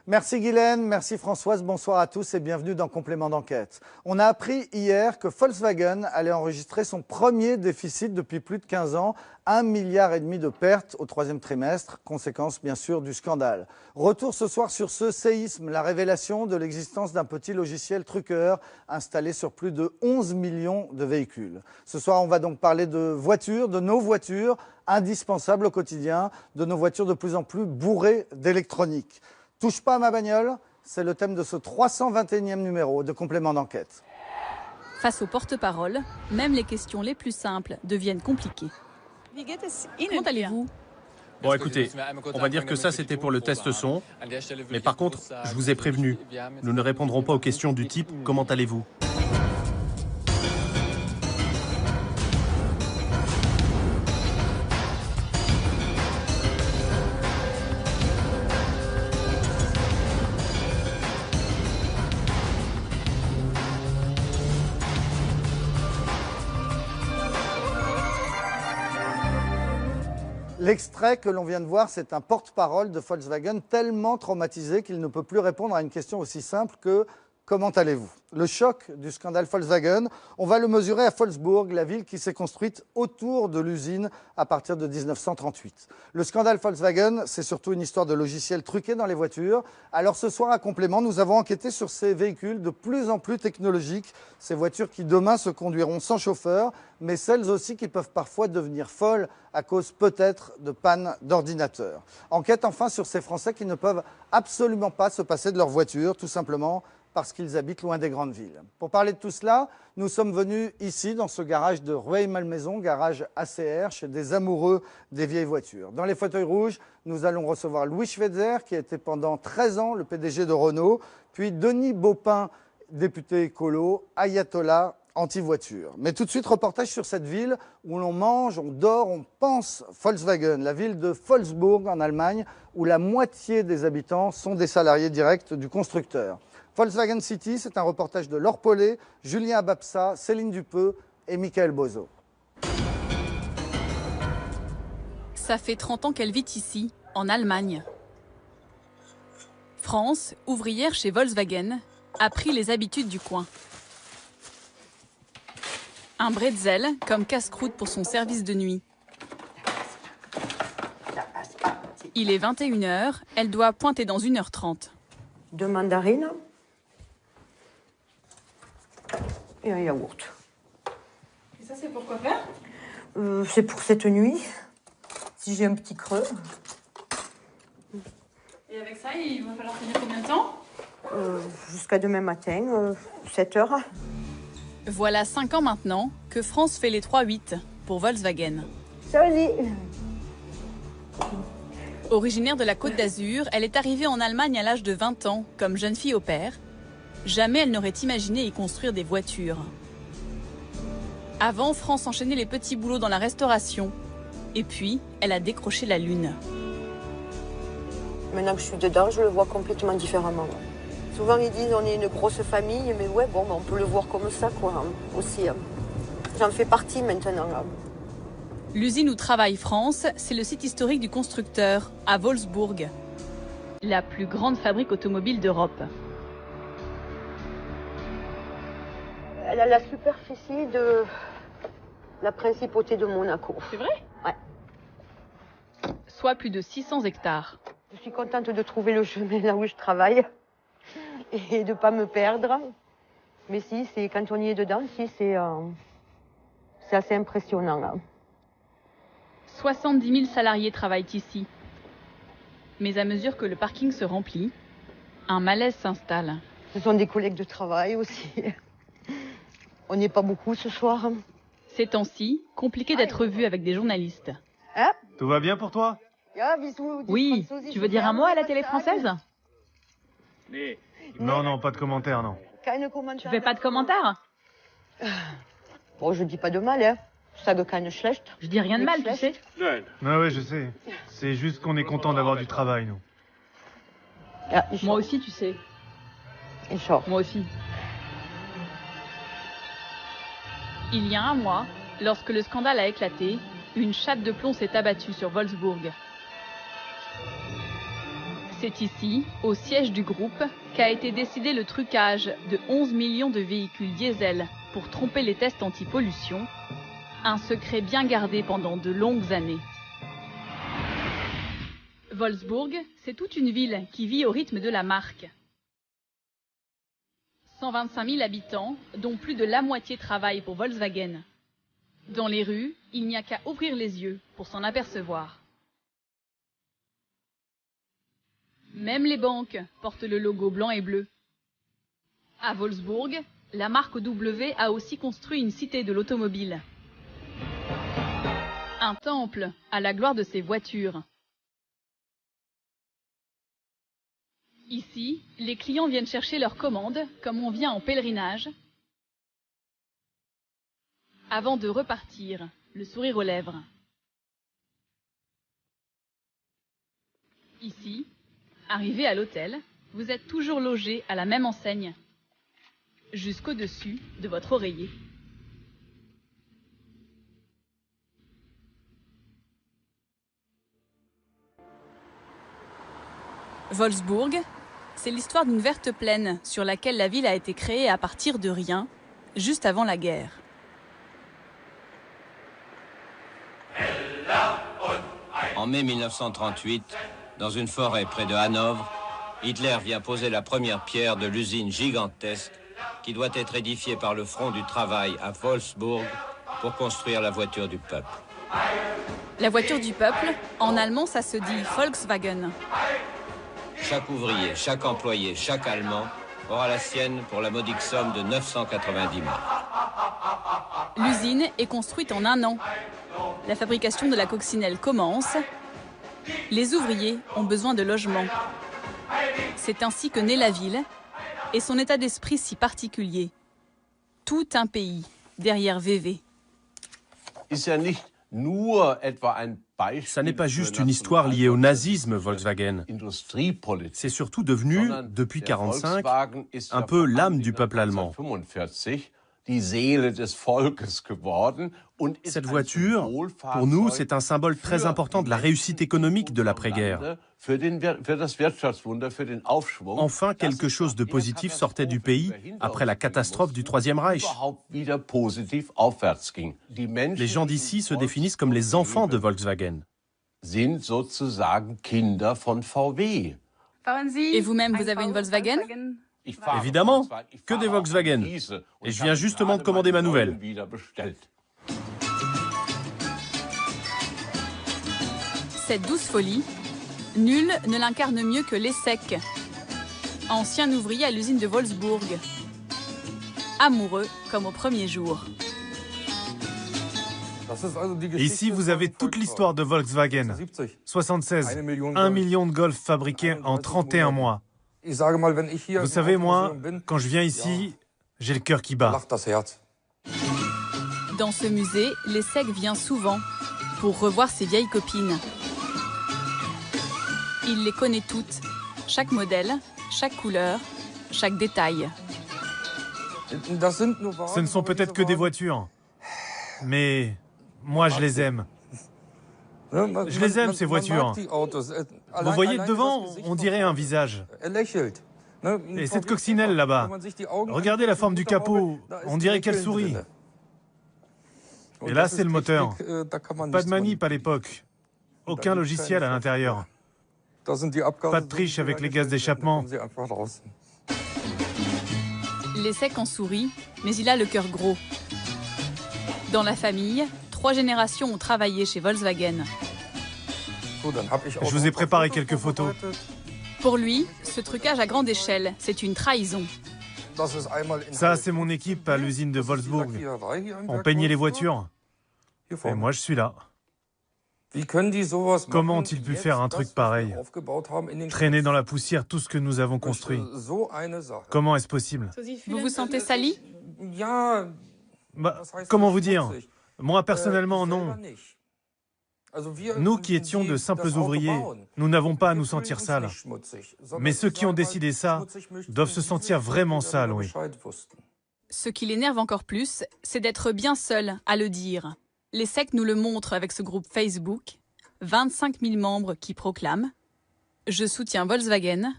Merci Guylaine, merci Françoise, bonsoir à tous et bienvenue dans Complément d'enquête. On a appris hier que Volkswagen allait enregistrer son premier déficit depuis plus de 15 ans, 1,5 milliard de pertes au troisième trimestre, conséquence bien sûr du scandale. Retour ce soir sur ce séisme, la révélation de l'existence d'un petit logiciel truqueur installé sur plus de 11 millions de véhicules. Ce soir, on va donc parler de voitures, de nos voitures, indispensables au quotidien, de nos voitures de plus en plus bourrées d'électronique. Touche pas à ma bagnole, c'est le thème de ce 321e numéro de Complément d'enquête. Face aux porte-paroles, même les questions les plus simples deviennent compliquées. Comment allez-vous ? Bon, écoutez, on va dire que ça, c'était pour le test son. Mais par contre, je vous ai prévenu, nous ne répondrons pas aux questions du type « Comment allez-vous » ? L'extrait que l'on vient de voir, c'est un porte-parole de Volkswagen tellement traumatisé qu'il ne peut plus répondre à une question aussi simple que « Comment allez-vous » Le choc du scandale Volkswagen, on va le mesurer à Wolfsburg, la ville qui s'est construite autour de l'usine à partir de 1938. Le scandale Volkswagen, c'est surtout une histoire de logiciels truqués dans les voitures. Alors ce soir, à Complément, nous avons enquêté sur ces véhicules de plus en plus technologiques, ces voitures qui demain se conduiront sans chauffeur, mais celles aussi qui peuvent parfois devenir folles à cause peut-être de pannes d'ordinateur. Enquête enfin sur ces Français qui ne peuvent absolument pas se passer de leur voiture, tout simplement parce qu'ils habitent loin des grandes villes. Pour parler de tout cela, nous sommes venus ici, dans ce garage de Rueil-Malmaison, garage ACR, chez des amoureux des vieilles voitures. Dans les fauteuils rouges, nous allons recevoir Louis Schweitzer, qui était pendant 13 ans le PDG de Renault, puis Denis Baupin, député écolo, ayatollah anti-voiture. Mais tout de suite, reportage sur cette ville où l'on mange, on dort, on pense Volkswagen, la ville de Wolfsburg en Allemagne, où la moitié des habitants sont des salariés directs du constructeur. Volkswagen City, c'est un reportage de Laure Paulet, Julien Abapsa, Céline Dupeux et Michael Bozo. Ça fait 30 ans qu'elle vit ici, en Allemagne. France, ouvrière chez Volkswagen, a pris les habitudes du coin. Un bretzel comme casse-croûte pour son service de nuit. Il est 21h, elle doit pointer dans 1h30. 2 mandarines et un yaourt. Et ça, c'est pour quoi faire ? C'est pour cette nuit, si j'ai un petit creux. Et avec ça, il va falloir tenir combien de temps ? Jusqu'à demain matin, 7 heures. Voilà 5 ans maintenant que France fait les 3-8 pour Volkswagen. Salut. Originaire de la Côte d'Azur, elle est arrivée en Allemagne à l'âge de 20 ans, comme jeune fille au père. Jamais elle n'aurait imaginé y construire des voitures. Avant, France enchaînait les petits boulots dans la restauration. Et puis, elle a décroché la lune. Maintenant que je suis dedans, je le vois complètement différemment. Souvent, ils disent on est une grosse famille, mais ouais, bon, on peut le voir comme ça, quoi, aussi. J'en fais partie maintenant. L'usine où travaille France, c'est le site historique du constructeur, à Wolfsburg. La plus grande fabrique automobile d'Europe. Elle a la superficie de la principauté de Monaco. C'est vrai ? Ouais. Soit plus de 600 hectares. Je suis contente de trouver le chemin là où je travaille et de ne pas me perdre. Mais si, c'est quand on y est dedans, si, c'est assez impressionnant. 70 000 salariés travaillent ici. Mais à mesure que le parking se remplit, un malaise s'installe. Ce sont des collègues de travail aussi. On n'est pas beaucoup ce soir. Ces temps-ci, compliqué d'être vu avec des journalistes. Hein? Tout va bien pour toi ? Oui, tu veux dire un mot à la télé française ? Non, pas de commentaires, non. Tu fais pas de commentaires ? Bon, je dis pas de mal, hein. Je sage keine schlecht. Je dis rien de mal, tu sais. Ah ouais, je sais. C'est juste qu'on est content d'avoir du travail, nous. Ja, Moi aussi, tu sais. Ich auch. Moi aussi. Il y a un mois, lorsque le scandale a éclaté, une chape de plomb s'est abattue sur Wolfsburg. C'est ici, au siège du groupe, qu'a été décidé le trucage de 11 millions de véhicules diesel pour tromper les tests anti-pollution, un secret bien gardé pendant de longues années. Wolfsburg, c'est toute une ville qui vit au rythme de la marque. 125 000 habitants, dont plus de la moitié travaillent pour Volkswagen. Dans les rues, il n'y a qu'à ouvrir les yeux pour s'en apercevoir. Même les banques portent le logo blanc et bleu. À Wolfsburg, la marque W a aussi construit une cité de l'automobile. Un temple à la gloire de ses voitures. Ici, les clients viennent chercher leurs commandes, comme on vient en pèlerinage, avant de repartir, le sourire aux lèvres. Ici, arrivé à l'hôtel, vous êtes toujours logé à la même enseigne, jusqu'au-dessus de votre oreiller. Wolfsburg, c'est l'histoire d'une verte plaine sur laquelle la ville a été créée à partir de rien, juste avant la guerre. En mai 1938, dans une forêt près de Hanovre, Hitler vient poser la première pierre de l'usine gigantesque qui doit être édifiée par le Front du Travail à Wolfsburg pour construire la voiture du peuple. La voiture du peuple, en allemand ça se dit Volkswagen. Chaque ouvrier, chaque employé, chaque Allemand aura la sienne pour la modique somme de 990 marks. L'usine est construite en un an. La fabrication de la coccinelle commence. Les ouvriers ont besoin de logements. C'est ainsi que naît la ville et son état d'esprit si particulier. Tout un pays derrière VW. Ça n'est pas juste une histoire liée au nazisme, Volkswagen. C'est surtout devenu, depuis 1945, un peu l'âme du peuple allemand. Cette voiture, pour nous, c'est un symbole très important de la réussite économique de l'après-guerre. Enfin, quelque chose de positif sortait du pays après la catastrophe du Troisième Reich. Les gens d'ici se définissent comme les enfants de Volkswagen. Et vous-même, vous avez une Volkswagen ? Évidemment, que des Volkswagen. Et je viens justement de commander ma nouvelle. Cette douce folie, nul ne l'incarne mieux que Lessek, ancien ouvrier à l'usine de Wolfsburg. Amoureux comme au premier jour. Ici, vous avez toute l'histoire de Volkswagen. 76, 1 million de Golf fabriqués en 31 mois. Vous savez, moi, quand je viens ici, j'ai le cœur qui bat. Dans ce musée, Lessek vient souvent pour revoir ses vieilles copines. Il les connaît toutes, chaque modèle, chaque couleur, chaque détail. Ce ne sont peut-être que des voitures, mais moi je les aime. Je les aime, ces voitures. Vous voyez, devant, on dirait un visage. Et cette coccinelle là-bas, regardez la forme du capot, on dirait qu'elle sourit. Et là, c'est le moteur. Pas de manip à l'époque. Aucun logiciel à l'intérieur. Pas de triche avec les gaz d'échappement. Lessek en sourit, mais il a le cœur gros. Dans la famille, 3 générations ont travaillé chez Volkswagen. Je vous ai préparé quelques photos. Pour lui, ce trucage à grande échelle, c'est une trahison. Ça, c'est mon équipe à l'usine de Wolfsburg. On peignait les voitures. Et moi, je suis là. Comment ont-ils pu faire un truc pareil? Traîner dans la poussière tout ce que nous avons construit. Comment est-ce possible? Vous vous sentez sali? Bah, comment vous dire? Moi, personnellement, non. Nous qui étions de simples ouvriers, nous n'avons pas à nous sentir sales. Mais ceux qui ont décidé ça doivent se sentir vraiment sales, oui. Ce qui l'énerve encore plus, c'est d'être bien seul à le dire. Lessek nous le montre avec ce groupe Facebook, 25 000 membres qui proclament Je soutiens Volkswagen,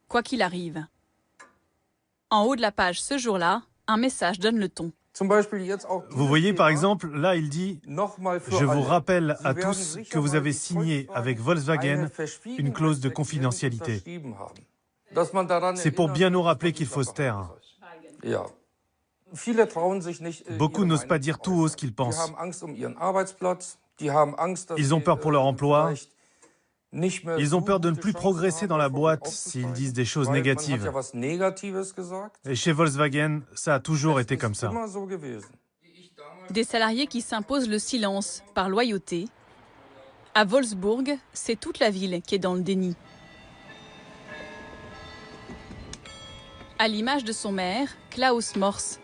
quoi qu'il arrive. En haut de la page ce jour-là, un message donne le ton. Vous voyez, par exemple, là, il dit « Je vous rappelle à tous que vous avez signé avec Volkswagen une clause de confidentialité. » C'est pour bien nous rappeler qu'il faut se taire. Beaucoup n'osent pas dire tout haut ce qu'ils pensent. Ils ont peur pour leur emploi. Ils ont peur de ne plus progresser dans la boîte s'ils disent des choses négatives. Et chez Volkswagen, ça a toujours été comme ça. Des salariés qui s'imposent le silence par loyauté. À Wolfsburg, c'est toute la ville qui est dans le déni. À l'image de son maire, Klaus Morse.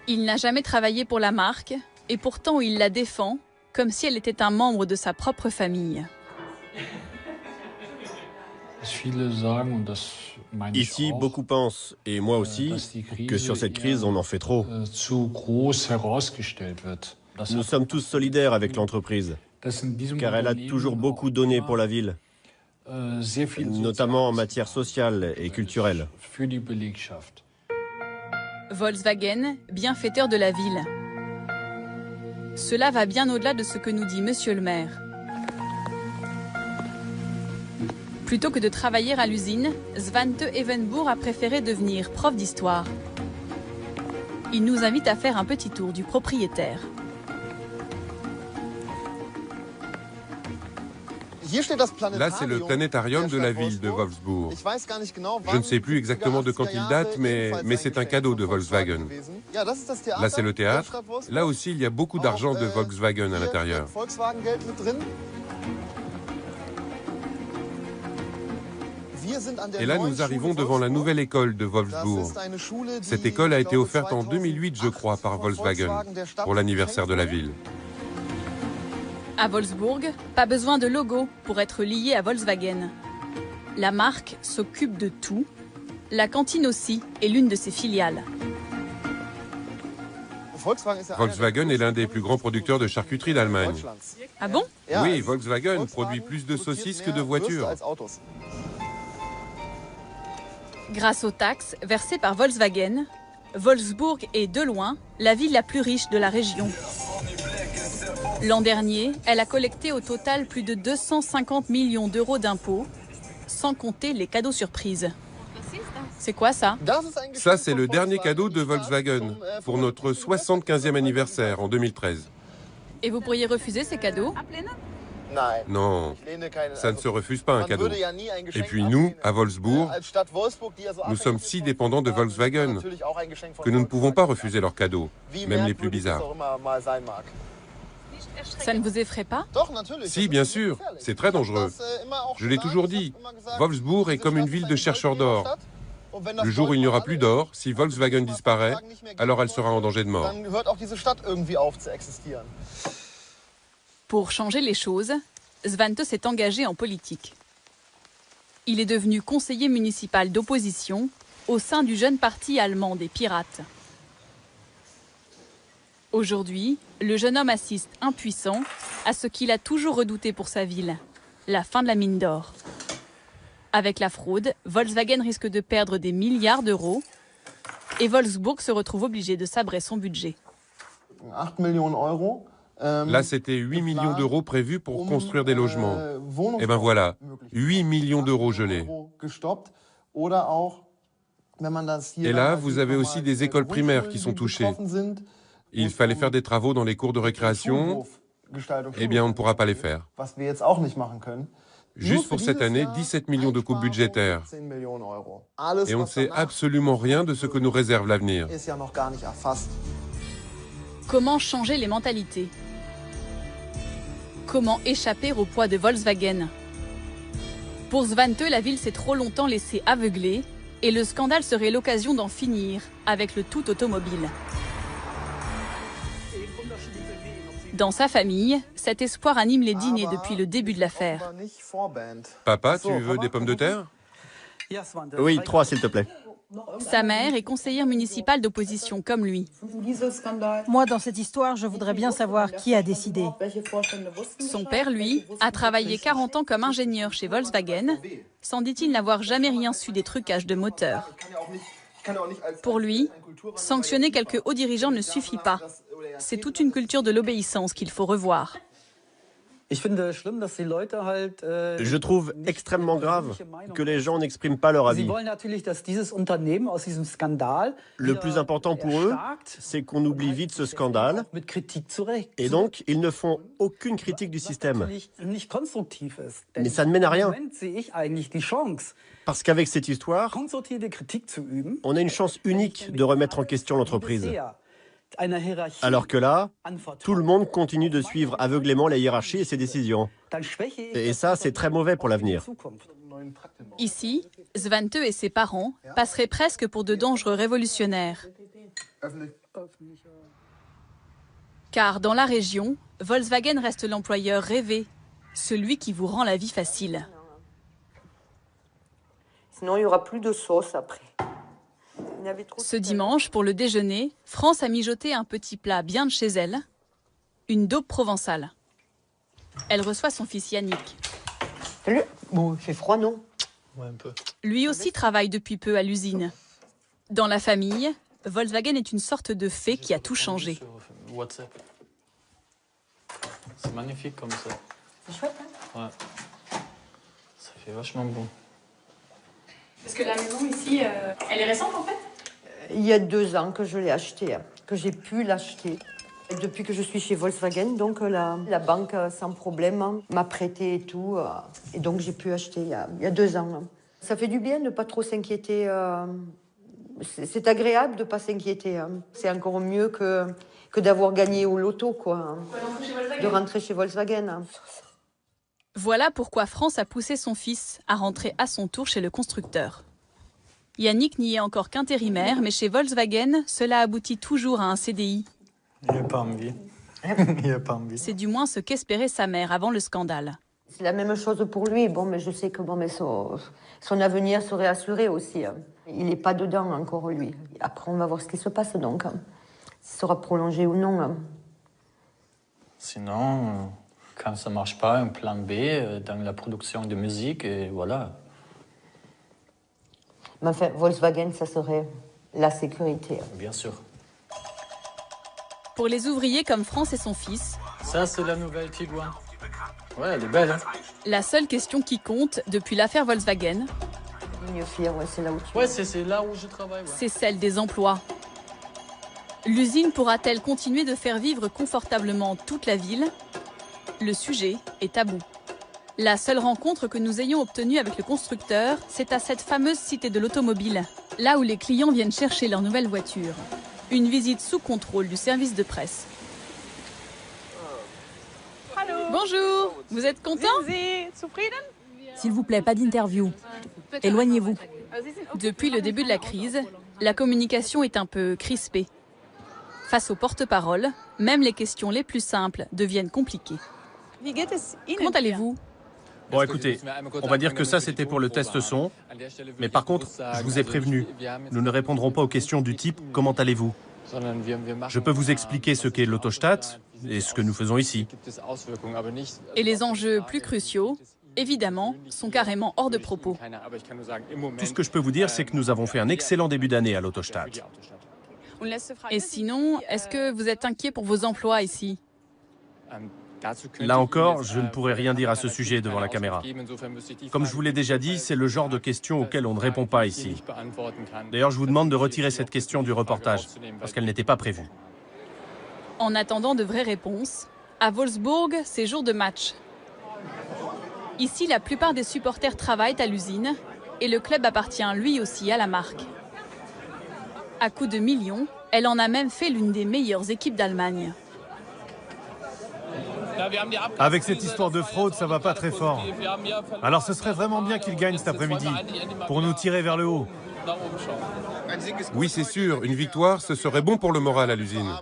Il n'a jamais travaillé pour la marque et pourtant il la défend comme si elle était un membre de sa propre famille. Ici, beaucoup pensent, et moi aussi, que sur cette crise, on en fait trop. Nous sommes tous solidaires avec l'entreprise, car elle a toujours beaucoup donné pour la ville, notamment en matière sociale et culturelle. Volkswagen, bienfaiteur de la ville. Cela va bien au-delà de ce que nous dit Monsieur le maire. Plutôt que de travailler à l'usine, Svante Evenbourg a préféré devenir prof d'histoire. Il nous invite à faire un petit tour du propriétaire. Là, c'est le planétarium de la ville de Wolfsburg. Je ne sais plus exactement de quand il date, mais c'est un cadeau de Volkswagen. Là, c'est le théâtre. Là aussi, il y a beaucoup d'argent de Volkswagen à l'intérieur. Et là, nous arrivons devant la nouvelle école de Wolfsburg. Cette école a été offerte en 2008, je crois, par Volkswagen, pour l'anniversaire de la ville. À Wolfsburg, pas besoin de logo pour être lié à Volkswagen. La marque s'occupe de tout. La cantine aussi est l'une de ses filiales. Volkswagen est l'un des plus grands producteurs de charcuterie d'Allemagne. Ah bon? Oui, Volkswagen produit plus de saucisses que de voitures. Grâce aux taxes versées par Volkswagen, Wolfsburg est de loin la ville la plus riche de la région. L'an dernier, elle a collecté au total plus de 250 millions d'euros d'impôts, sans compter les cadeaux surprises. C'est quoi ça? Ça, c'est le dernier cadeau de Volkswagen pour notre 75e anniversaire en 2013. Et vous pourriez refuser ces cadeaux? Non, ça ne se refuse pas un cadeau. Et puis nous, à Wolfsburg, nous sommes si dépendants de Volkswagen que nous ne pouvons pas refuser leurs cadeaux, même les plus bizarres. Ça ne vous effraie pas? Si, bien sûr, c'est très dangereux. Je l'ai toujours dit, Wolfsburg est comme une ville de chercheurs d'or. Le jour où il n'y aura plus d'or, si Volkswagen disparaît, alors elle sera en danger de mort. Pour changer les choses, Svante s'est engagé en politique. Il est devenu conseiller municipal d'opposition au sein du jeune parti allemand des Pirates. Aujourd'hui, le jeune homme assiste impuissant à ce qu'il a toujours redouté pour sa ville, la fin de la mine d'or. Avec la fraude, Volkswagen risque de perdre des milliards d'euros et Wolfsburg se retrouve obligé de sabrer son budget. 8 millions d'euros. Là, c'était 8 millions d'euros prévus pour construire des logements. Et ben voilà, 8 millions d'euros gelés. Et là, vous avez aussi des écoles primaires qui sont touchées. Il fallait faire des travaux dans les cours de récréation. Eh bien, on ne pourra pas les faire. Juste pour cette année, 17 millions de coupes budgétaires. Et on ne sait absolument rien de ce que nous réserve l'avenir. Comment changer les mentalités? Comment échapper au poids de Volkswagen? Pour Svante, la ville s'est trop longtemps laissée aveugler et le scandale serait l'occasion d'en finir avec le tout automobile. Dans sa famille, cet espoir anime les dîners depuis le début de l'affaire. Papa, tu veux des pommes de terre? Oui, 3 s'il te plaît. Sa mère est conseillère municipale d'opposition comme lui. Moi, dans cette histoire, je voudrais bien savoir qui a décidé. Son père, lui, a travaillé 40 ans comme ingénieur chez Volkswagen, sans, dit-il, n'avoir jamais rien su des trucages de moteurs. Pour lui, sanctionner quelques hauts dirigeants ne suffit pas. C'est toute une culture de l'obéissance qu'il faut revoir. Je trouve extrêmement grave que les gens n'expriment pas leur avis. Le plus important pour eux, c'est qu'on oublie vite ce scandale, et donc ils ne font aucune critique du système. Mais ça ne mène à rien. Parce qu'avec cette histoire, on a une chance unique de remettre en question l'entreprise. Alors que là, tout le monde continue de suivre aveuglément la hiérarchie et ses décisions. Et ça, c'est très mauvais pour l'avenir. Ici, Svante et ses parents passeraient presque pour de dangereux révolutionnaires. Car dans la région, Volkswagen reste l'employeur rêvé, celui qui vous rend la vie facile. Sinon, il n'y aura plus de sauce après. Ce dimanche, pour le déjeuner, France a mijoté un petit plat bien de chez elle, une daube provençale. Elle reçoit son fils Yannick. Salut. Bon, il fait froid, non? Ouais, un peu. Lui aussi travaille depuis peu à l'usine. Dans la famille, Volkswagen est une sorte de fée qui a tout changé. WhatsApp. C'est magnifique comme ça. C'est chouette, hein? Ouais. Ça fait vachement bon. Parce que la maison ici, elle est récente en fait? Il y a 2 ans que je l'ai acheté, que j'ai pu l'acheter. Depuis que je suis chez Volkswagen, donc la banque sans problème m'a prêté et tout. Et donc j'ai pu acheter il y a 2 ans. Ça fait du bien de ne pas trop s'inquiéter. C'est agréable de ne pas s'inquiéter. C'est encore mieux que d'avoir gagné au loto, quoi. De rentrer chez Volkswagen. Voilà pourquoi France a poussé son fils à rentrer à son tour chez le constructeur. Yannick n'y est encore qu'intérimaire, mais chez Volkswagen, cela aboutit toujours à un CDI. Il n'a pas envie. Il n'a pas envie. C'est du moins ce qu'espérait sa mère avant le scandale. C'est la même chose pour lui. Bon, mais je sais que son avenir serait assuré aussi. Il n'est pas dedans encore, lui. Après, on va voir ce qui se passe, donc. Si ça sera prolongé ou non. Sinon, quand ça ne marche pas, un plan B dans la production de musique, et voilà. Mais enfin, Volkswagen, ça serait la sécurité. Bien sûr. Pour les ouvriers comme France et son fils, ça, c'est la nouvelle Tiguan. Ouais, elle est belle, hein. La seule question qui compte depuis l'affaire Volkswagen, c'est là où c'est là où je travaille. Ouais. C'est celle des emplois. L'usine pourra-t-elle continuer de faire vivre confortablement toute la ville? Le sujet est tabou. La seule rencontre que nous ayons obtenue avec le constructeur, c'est à cette fameuse cité de l'automobile, là où les clients viennent chercher leur nouvelle voiture. Une visite sous contrôle du service de presse. Bonjour, vous êtes content? S'il vous plaît, pas d'interview. Éloignez-vous. Depuis le début de la crise, la communication est un peu crispée. Face aux porte-paroles, même les questions les plus simples deviennent compliquées. Comment allez-vous? Bon, écoutez, on va dire que ça, c'était pour le test son. Mais par contre, je vous ai prévenu, nous ne répondrons pas aux questions du type « Comment allez-vous ?» Je peux vous expliquer ce qu'est l'Autostadt et ce que nous faisons ici. Et les enjeux plus cruciaux, évidemment, sont carrément hors de propos. Tout ce que je peux vous dire, c'est que nous avons fait un excellent début d'année à l'Autostadt. Et sinon, est-ce que vous êtes inquiet pour vos emplois ici? Là encore, je ne pourrais rien dire à ce sujet devant la caméra. Comme je vous l'ai déjà dit, c'est le genre de questions auxquelles on ne répond pas ici. D'ailleurs, je vous demande de retirer cette question du reportage, parce qu'elle n'était pas prévue. En attendant de vraies réponses, à Wolfsburg, c'est jour de match. Ici, la plupart des supporters travaillent à l'usine, et le club appartient lui aussi à la marque. À coups de millions, elle en a même fait l'une des meilleures équipes d'Allemagne. Avec cette histoire de fraude, ça va pas très fort. Alors ce serait vraiment bien qu'ils gagnent cet après-midi, pour nous tirer vers le haut. Oui, c'est sûr, une victoire, ce serait bon pour le moral à l'usine.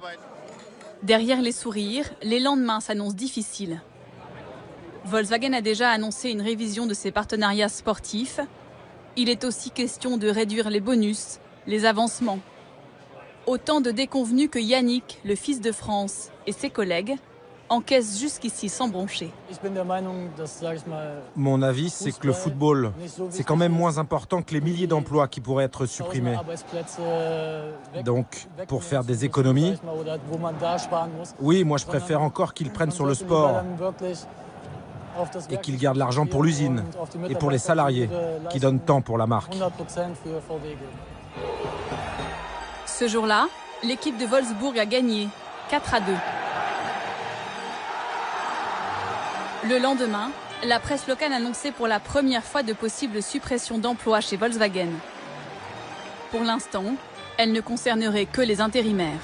Derrière les sourires, les lendemains s'annoncent difficiles. Volkswagen a déjà annoncé une révision de ses partenariats sportifs. Il est aussi question de réduire les bonus, les avancements. Autant de déconvenus que Yannick, le fils de France, et ses collègues encaissent jusqu'ici sans broncher. Mon avis, c'est que le football, c'est quand même moins important que les milliers d'emplois qui pourraient être supprimés. Donc, pour faire des économies, oui, moi je préfère encore qu'ils prennent sur le sport et qu'ils gardent l'argent pour l'usine et pour les salariés qui donnent tant pour la marque. Ce jour-là, l'équipe de Wolfsburg a gagné 4-2. Le lendemain, la presse locale annonçait pour la première fois de possibles suppressions d'emplois chez Volkswagen. Pour l'instant, elle ne concernerait que les intérimaires.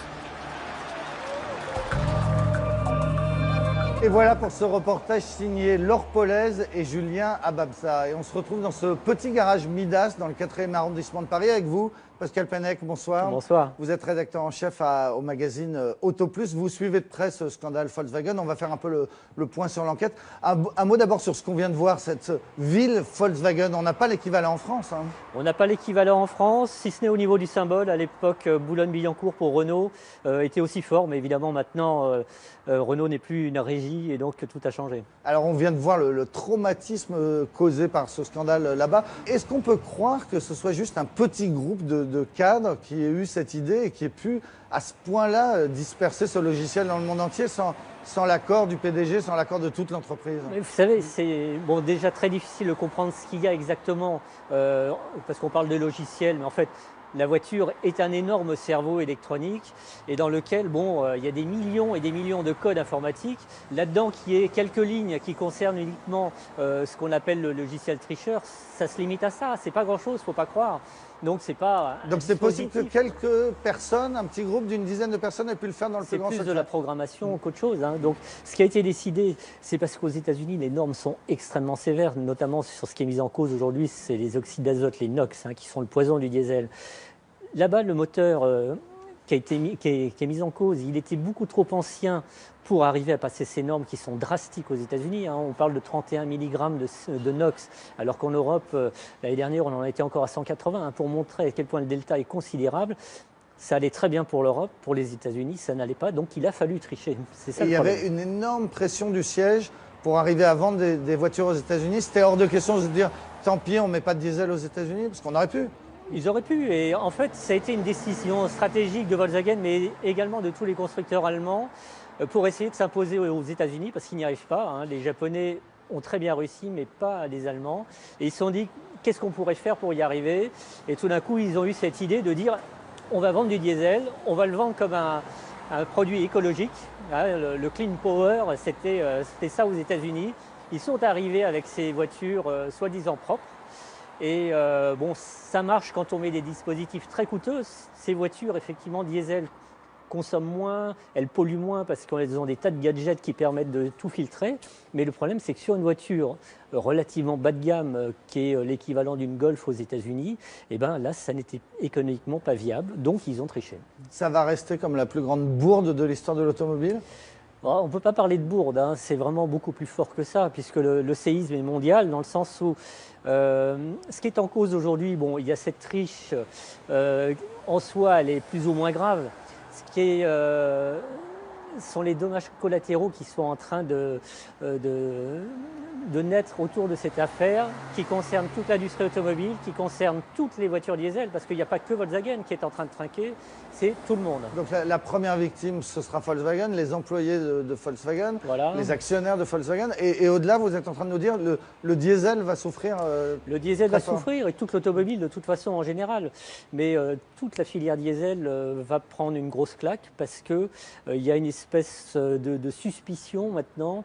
Et voilà pour ce reportage signé Laure Polaise et Julien Ababsa. Et on se retrouve dans ce petit garage Midas dans le 4e arrondissement de Paris avec vous, Pascal Penec, bonsoir. Bonsoir. Vous êtes rédacteur en chef au magazine Auto Plus. Vous suivez de près ce scandale Volkswagen. On va faire un peu le point sur l'enquête. Un mot d'abord sur ce qu'on vient de voir, cette ville Volkswagen. On n'a pas l'équivalent en France. Hein. On n'a pas l'équivalent en France, si ce n'est au niveau du symbole. À l'époque, Boulogne-Billancourt pour Renault était aussi fort. Mais évidemment, maintenant, Renault n'est plus une régie et donc tout a changé. Alors, on vient de voir le traumatisme causé par ce scandale là-bas. Est-ce qu'on peut croire que ce soit juste un petit groupe de cadres qui ait eu cette idée et qui ait pu, à ce point-là, disperser ce logiciel dans le monde entier sans l'accord du PDG, sans l'accord de toute l'entreprise? Vous savez, c'est déjà très difficile de comprendre ce qu'il y a exactement, parce qu'on parle de logiciel, mais en fait, la voiture est un énorme cerveau électronique et dans lequel, il y a des millions et des millions de codes informatiques. Là-dedans, qu'il y ait quelques lignes qui concernent uniquement ce qu'on appelle le logiciel tricheur, ça se limite à ça. C'est pas grand-chose, faut pas croire. Donc c'est pas. Donc c'est possible que quelques personnes, un petit groupe d'une dizaine de personnes ait pu le faire dans le plus grand secret. C'est plus de la programmation qu'autre chose. Hein. Donc ce qui a été décidé, c'est parce qu'aux États-Unis, les normes sont extrêmement sévères, notamment sur ce qui est mis en cause aujourd'hui, c'est les oxydes d'azote, les NOx, qui sont le poison du diesel. Là-bas, le moteur qui est mis en cause, il était beaucoup trop ancien pour arriver à passer ces normes qui sont drastiques aux États-Unis. Hein. On parle de 31 mg de NOx, alors qu'en Europe, l'année dernière, on en était encore à 180, pour montrer à quel point le delta est considérable. Ça allait très bien pour l'Europe, pour les États-Unis, ça n'allait pas, donc il a fallu tricher. C'est ça le problème. Il y avait une énorme pression du siège pour arriver à vendre des voitures aux États-Unis. C'était hors de question de se dire, tant pis, on ne met pas de diesel aux États-Unis, parce qu'on aurait pu. Ils auraient pu, et en fait, ça a été une décision stratégique de Volkswagen, mais également de tous les constructeurs allemands, pour essayer de s'imposer aux États-Unis, parce qu'ils n'y arrivent pas. Hein. Les Japonais ont très bien réussi, mais pas les Allemands. Et ils se sont dit, qu'est-ce qu'on pourrait faire pour y arriver? Et tout d'un coup, ils ont eu cette idée de dire, on va vendre du diesel, on va le vendre comme un produit écologique. Hein, le Clean Power, c'était ça aux États-Unis. Ils sont arrivés avec ces voitures soi-disant propres. Et ça marche quand on met des dispositifs très coûteux. Ces voitures, effectivement, diesel, consomment moins, elles polluent moins parce qu'elles ont des tas de gadgets qui permettent de tout filtrer. Mais le problème, c'est que sur une voiture relativement bas de gamme, qui est l'équivalent d'une Golf aux États-Unis, là, ça n'était économiquement pas viable. Donc, ils ont triché. Ça va rester comme la plus grande bourde de l'histoire de l'automobile? On ne peut pas parler de bourde, hein. C'est vraiment beaucoup plus fort que ça, puisque le séisme est mondial, dans le sens où ce qui est en cause aujourd'hui, il y a cette triche, en soi, elle est plus ou moins grave. Ce qui sont les dommages collatéraux qui sont en train de naître autour de cette affaire, qui concerne toute l'industrie automobile, qui concerne toutes les voitures diesel, parce qu'il n'y a pas que Volkswagen qui est en train de trinquer, c'est tout le monde. Donc la première victime, ce sera Volkswagen, les employés de Volkswagen, voilà. Les actionnaires de Volkswagen, et au-delà, vous êtes en train de nous dire le diesel va souffrir. Le diesel va souffrir, et toute l'automobile de toute façon en général. Mais toute la filière diesel va prendre une grosse claque, parce qu'il y a une espèce de suspicion maintenant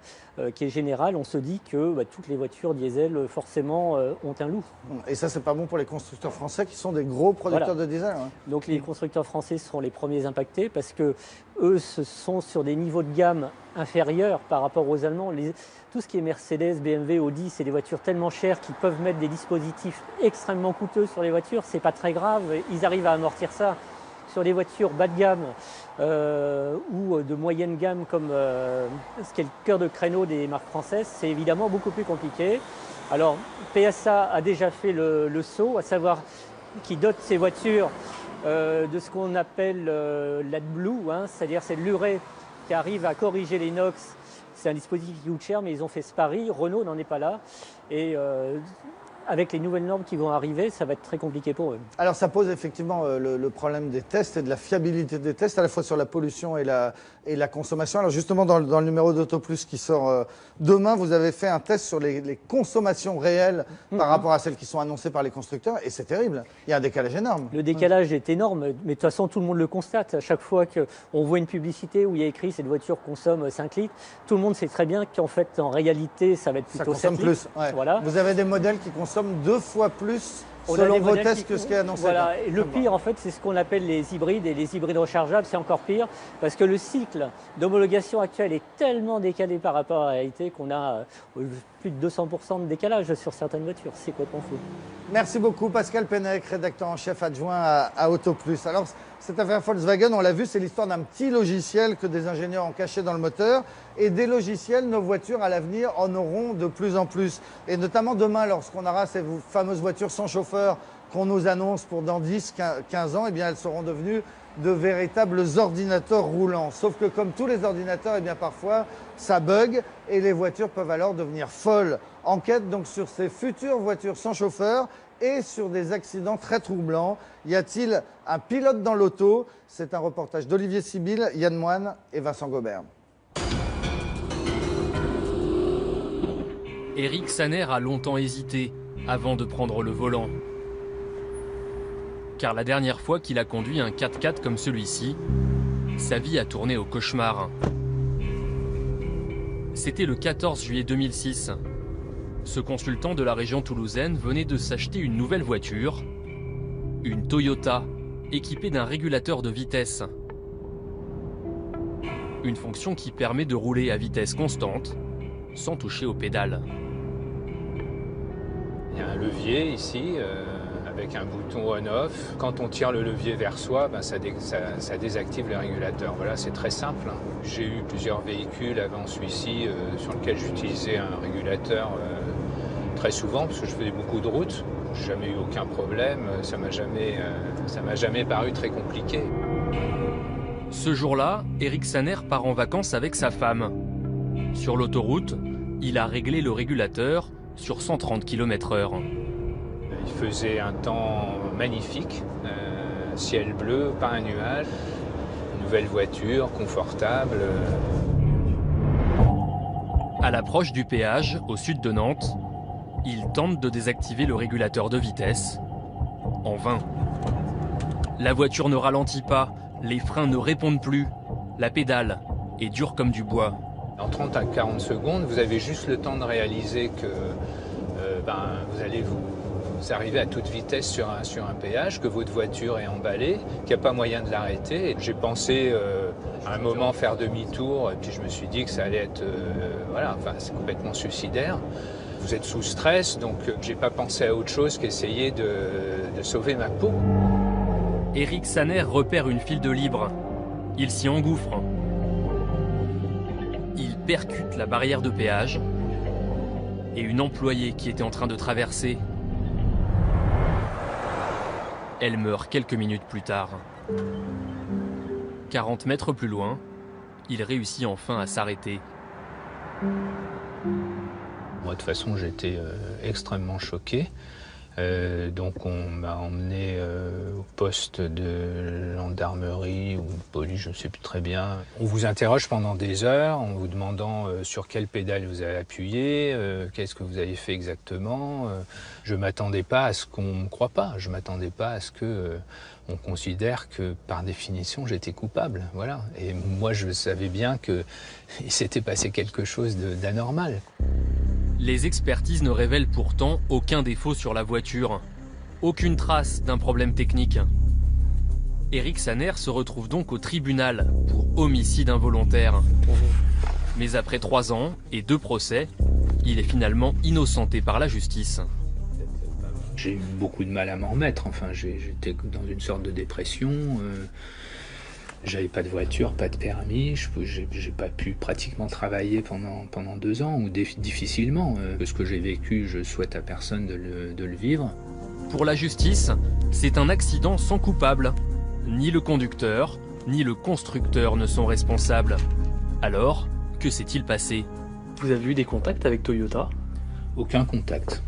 qui est générale. On se dit que toutes les voitures diesel forcément ont un loup. Et ça, c'est pas bon pour les constructeurs français qui sont des gros producteurs de diesel. Hein. Donc les constructeurs français seront les premiers impactés parce que eux, ce sont sur des niveaux de gamme inférieurs par rapport aux Allemands. Tout ce qui est Mercedes, BMW, Audi, c'est des voitures tellement chères qu'ils peuvent mettre des dispositifs extrêmement coûteux sur les voitures. C'est pas très grave, ils arrivent à amortir ça. Sur les voitures bas de gamme ou de moyenne gamme comme ce qui est le cœur de créneau des marques françaises, c'est évidemment beaucoup plus compliqué. Alors, PSA a déjà fait le saut, à savoir qu'il dote ses voitures de ce qu'on appelle l'AdBlue, hein, c'est-à-dire c'est l'urée qui arrive à corriger les NOx. C'est un dispositif qui coûte cher, mais ils ont fait ce pari. Renault n'en est pas là. Et avec les nouvelles normes qui vont arriver, ça va être très compliqué pour eux. Alors ça pose effectivement le problème des tests et de la fiabilité des tests, à la fois sur la pollution et la consommation. Alors justement, dans le numéro d'AutoPlus qui sort demain, vous avez fait un test sur les consommations réelles par rapport à celles qui sont annoncées par les constructeurs, et c'est terrible. Il y a un décalage énorme. Le décalage est énorme, mais de toute façon, tout le monde le constate. À chaque fois qu'on voit une publicité où il y a écrit « cette voiture consomme 5 litres », tout le monde sait très bien qu'en fait, en réalité, ça va être plutôt 7 litres. Plus, ouais. Voilà. Vous avez des modèles qui consomment 2 fois plus selon vos tests que ce qui est annoncé. Voilà. Et le pire, en fait, c'est ce qu'on appelle les hybrides, et les hybrides rechargeables, c'est encore pire, parce que le cycle d'homologation actuel est tellement décalé par rapport à la réalité qu'on a plus de 200% de décalage sur certaines voitures. C'est complètement fou. Merci beaucoup, Pascal Pennec, rédacteur en chef adjoint à AutoPlus. Alors, cette affaire Volkswagen, on l'a vu, c'est l'histoire d'un petit logiciel que des ingénieurs ont caché dans le moteur. Et des logiciels, nos voitures à l'avenir en auront de plus en plus. Et notamment demain, lorsqu'on aura ces fameuses voitures sans chauffeur qu'on nous annonce pour dans 10, 15 ans, eh bien, elles seront devenues de véritables ordinateurs roulants. Sauf que comme tous les ordinateurs, eh bien, parfois, ça bug et les voitures peuvent alors devenir folles. Enquête donc sur ces futures voitures sans chauffeur et sur des accidents très troublants. Y a-t-il un pilote dans l'auto? C'est un reportage d'Olivier Sibyl, Yann Moine et Vincent Gobert. Eric Saner a longtemps hésité avant de prendre le volant. Car la dernière fois qu'il a conduit un 4x4 comme celui-ci, sa vie a tourné au cauchemar. C'était le 14 juillet 2006. Ce consultant de la région toulousaine venait de s'acheter une nouvelle voiture, une Toyota, équipée d'un régulateur de vitesse. Une fonction qui permet de rouler à vitesse constante, sans toucher aux pédales. Il y a un levier ici, avec un bouton on-off. Quand on tire le levier vers soi, ben ça désactive le régulateur. Voilà, c'est très simple. J'ai eu plusieurs véhicules avant celui-ci sur lequel j'utilisais un régulateur très souvent parce que je faisais beaucoup de routes. J'ai jamais eu aucun problème. Ça m'a jamais paru très compliqué. Ce jour-là, Eric Saner part en vacances avec sa femme. Sur l'autoroute, il a réglé le régulateur sur 130 km/h. Il faisait un temps magnifique, ciel bleu, pas un nuage, nouvelle voiture, confortable. À l'approche du péage, au sud de Nantes, il tente de désactiver le régulateur de vitesse. En vain. La voiture ne ralentit pas, les freins ne répondent plus, la pédale est dure comme du bois. En 30 à 40 secondes, vous avez juste le temps de réaliser que vous allez vous arriver à toute vitesse sur un péage, que votre voiture est emballée, qu'il n'y a pas moyen de l'arrêter. J'ai pensé à un moment faire demi-tour, et puis je me suis dit que ça allait être... c'est complètement suicidaire. Vous êtes sous stress, donc j'ai pas pensé à autre chose qu'essayer de sauver ma peau. Eric Saner repère une file de libre. Il s'y engouffre. Il percute la barrière de péage et une employée qui était en train de traverser. Elle meurt quelques minutes plus tard. 40 mètres plus loin, il réussit enfin à s'arrêter. Moi, de toute façon, j'étais extrêmement choqué. Donc on m'a emmené au poste de gendarmerie ou de police, je ne sais plus très bien. On vous interroge pendant des heures en vous demandant sur quelle pédale vous avez appuyé, qu'est-ce que vous avez fait exactement. Je ne m'attendais pas à ce qu'on ne me croie pas, je ne m'attendais pas à ce qu'on considère que par définition j'étais coupable. Voilà. Et moi je savais bien qu'il s'était passé quelque chose d'anormal. Les expertises ne révèlent pourtant aucun défaut sur la voiture. Aucune trace d'un problème technique. Eric Saner se retrouve donc au tribunal pour homicide involontaire. Mais après 3 ans et 2 procès, il est finalement innocenté par la justice. J'ai eu beaucoup de mal à m'en remettre. Enfin, j'étais dans une sorte de dépression. J'avais pas de voiture, pas de permis, j'ai pas pu pratiquement travailler pendant 2 ans, ou difficilement. Ce que j'ai vécu, je souhaite à personne de le vivre. Pour la justice, c'est un accident sans coupable. Ni le conducteur, ni le constructeur ne sont responsables. Alors, que s'est-il passé? Vous avez eu des contacts avec Toyota? Aucun contact.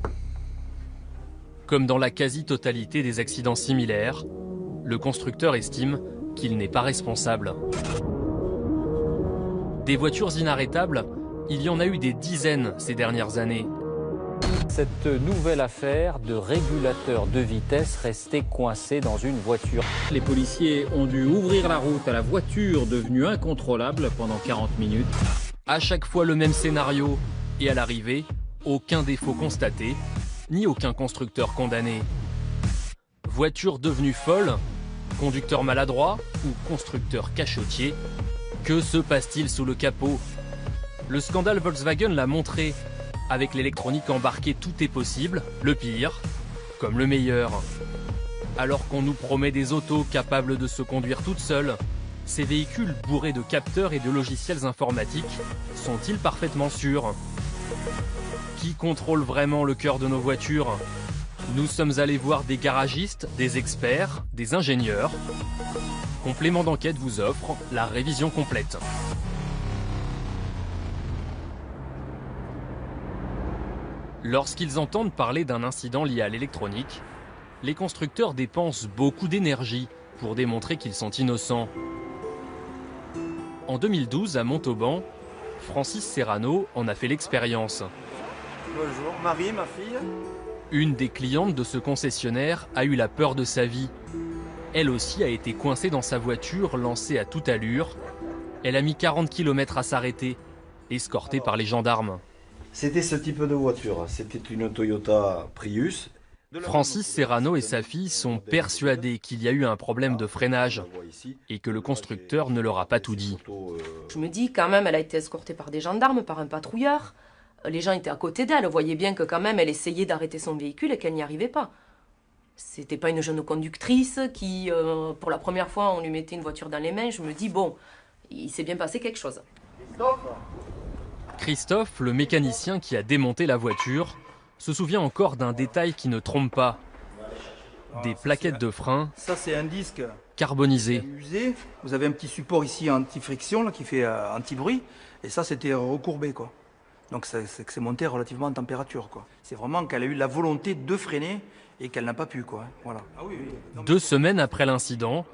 Comme dans la quasi-totalité des accidents similaires, le constructeur estime qu'il n'est pas responsable. Des voitures inarrêtables, il y en a eu des dizaines ces dernières années. Cette nouvelle affaire de régulateur de vitesse resté coincé dans une voiture. Les policiers ont dû ouvrir la route à la voiture devenue incontrôlable pendant 40 minutes. À chaque fois le même scénario, et à l'arrivée, aucun défaut constaté, ni aucun constructeur condamné. Voiture devenue folle, conducteur maladroit ou constructeur cachotier, que se passe-t-il sous le capot? Le scandale Volkswagen l'a montré. Avec l'électronique embarquée, tout est possible, le pire comme le meilleur. Alors qu'on nous promet des autos capables de se conduire toutes seules, ces véhicules bourrés de capteurs et de logiciels informatiques sont-ils parfaitement sûrs? Qui contrôle vraiment le cœur de nos voitures? Nous sommes allés voir des garagistes, des experts, des ingénieurs. Complément d'enquête vous offre la révision complète. Lorsqu'ils entendent parler d'un incident lié à l'électronique, les constructeurs dépensent beaucoup d'énergie pour démontrer qu'ils sont innocents. En 2012, à Montauban, Francis Serrano en a fait l'expérience. Bonjour, Marie, ma fille. Une des clientes de ce concessionnaire a eu la peur de sa vie. Elle aussi a été coincée dans sa voiture lancée à toute allure. Elle a mis 40 km à s'arrêter, escortée par les gendarmes. C'était ce type de voiture, c'était une Toyota Prius. Francis Serrano et sa fille sont persuadés qu'il y a eu un problème de freinage et que le constructeur ne leur a pas tout dit. Je me dis quand même, elle a été escortée par des gendarmes, par un patrouilleur. Les gens étaient à côté d'elle, voyaient bien que quand même elle essayait d'arrêter son véhicule et qu'elle n'y arrivait pas. C'était pas une jeune conductrice qui, pour la première fois, on lui mettait une voiture dans les mains. Je me dis, bon, il s'est bien passé quelque chose. Christophe, le mécanicien qui a démonté la voiture, se souvient encore d'un détail qui ne trompe pas. Des plaquettes de frein. Ça, c'est un disque carbonisé. Usé. Vous avez un petit support ici anti-friction là, qui fait anti-bruit. Et ça, c'était recourbé, quoi. Donc, c'est monté relativement en température, quoi. C'est vraiment qu'elle a eu la volonté de freiner et qu'elle n'a pas pu, quoi. Voilà. 2 semaines après l'incident,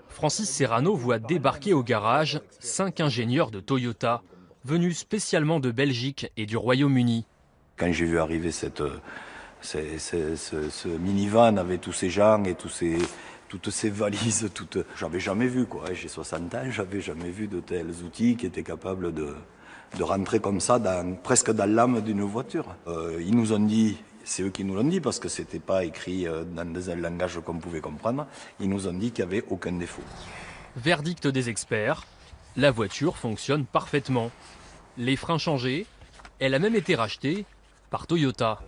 Francis Serrano voit débarquer au garage 5 ingénieurs de Toyota, venus spécialement de Belgique et du Royaume-Uni. Quand j'ai vu arriver ce minivan avec tous ces gens et toutes ces valises, j'avais jamais vu, quoi. J'ai 60 ans, j'avais jamais vu de tels outils qui étaient capables de rentrer comme ça, presque dans l'âme d'une voiture. Ils nous ont dit, c'est eux qui nous l'ont dit, parce que c'était pas écrit dans un langage qu'on pouvait comprendre, ils nous ont dit qu'il n'y avait aucun défaut. Verdict des experts, la voiture fonctionne parfaitement. Les freins changés, elle a même été rachetée par Toyota.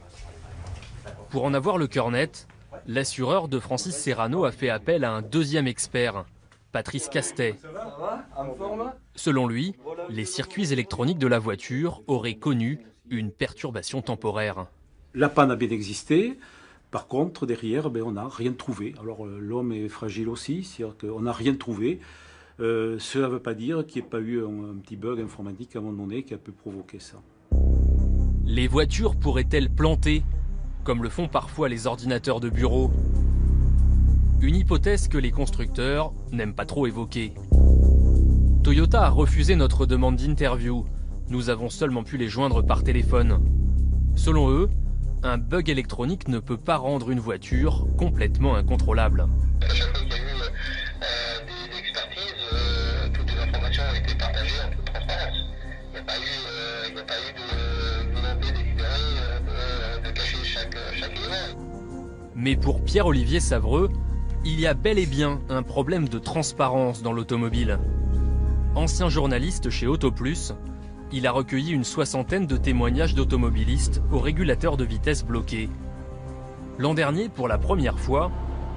Pour en avoir le cœur net, l'assureur de Francis Serrano a fait appel à un deuxième expert, Patrice Castet. Selon lui, les circuits électroniques de la voiture auraient connu une perturbation temporaire. La panne a bien existé. Par contre, derrière, on n'a rien trouvé. Alors l'homme est fragile aussi, c'est-à-dire qu'on n'a rien trouvé. Cela ne veut pas dire qu'il n'y ait pas eu un petit bug informatique à un moment donné qui a pu provoquer ça. Les voitures pourraient-elles planter, comme le font parfois les ordinateurs de bureau? Une hypothèse que les constructeurs n'aiment pas trop évoquer. Toyota a refusé notre demande d'interview. Nous avons seulement pu les joindre par téléphone. Selon eux, un bug électronique ne peut pas rendre une voiture complètement incontrôlable. Mais pour Pierre-Olivier Savreux, il y a bel et bien un problème de transparence dans l'automobile. Ancien journaliste chez AutoPlus, il a recueilli une 60aine de témoignages d'automobilistes au régulateur de vitesse bloqué. L'an dernier, pour la première fois,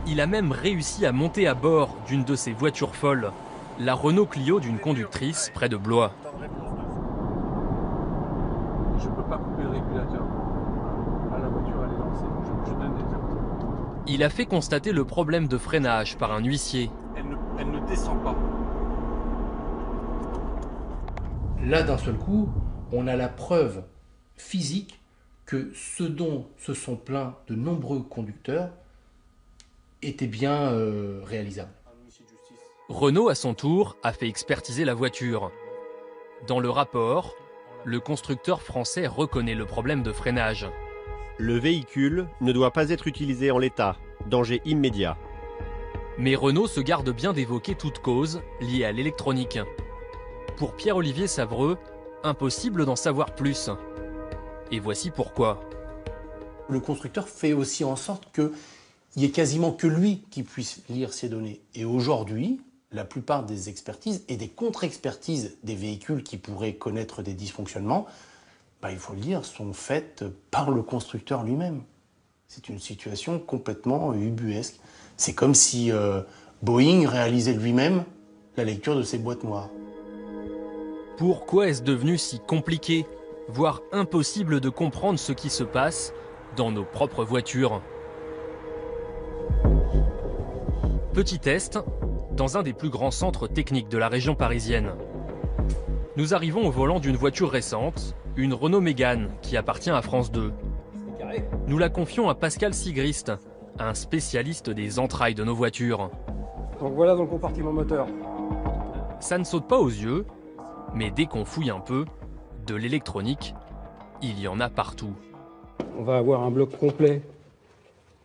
il a même réussi à monter à bord d'une de ces voitures folles. la Renault Clio d'une conductrice près de Blois. Je ne peux pas couper le régulateur. Ah, la voiture elle est lancée, je donne des ordres. Il a fait constater le problème de freinage par un huissier. Elle ne descend pas. Là, d'un seul coup, on a la preuve physique que ce dont se sont plaints de nombreux conducteurs était bien réalisable. Renault, à son tour, a fait expertiser la voiture. Dans le rapport, le constructeur français reconnaît le problème de freinage. Le véhicule ne doit pas être utilisé en l'état. Danger immédiat. Mais Renault se garde bien d'évoquer toute cause liée à l'électronique. Pour Pierre-Olivier Savreux, impossible d'en savoir plus. Et voici pourquoi. Le constructeur fait aussi en sorte qu'il n'y ait quasiment que lui qui puisse lire ces données. Et aujourd'hui, la plupart des expertises et des contre-expertises des véhicules qui pourraient connaître des dysfonctionnements, il faut le dire, sont faites par le constructeur lui-même. C'est une situation complètement ubuesque. C'est comme si Boeing réalisait lui-même la lecture de ses boîtes noires. Pourquoi est-ce devenu si compliqué, voire impossible de comprendre ce qui se passe dans nos propres voitures? Petit test, dans un des plus grands centres techniques de la région parisienne. Nous arrivons au volant d'une voiture récente, une Renault Mégane qui appartient à France 2. Nous la confions à Pascal Sigrist, un spécialiste des entrailles de nos voitures. Donc voilà dans le compartiment moteur. Ça ne saute pas aux yeux, mais dès qu'on fouille un peu, de l'électronique, il y en a partout. On va avoir un bloc complet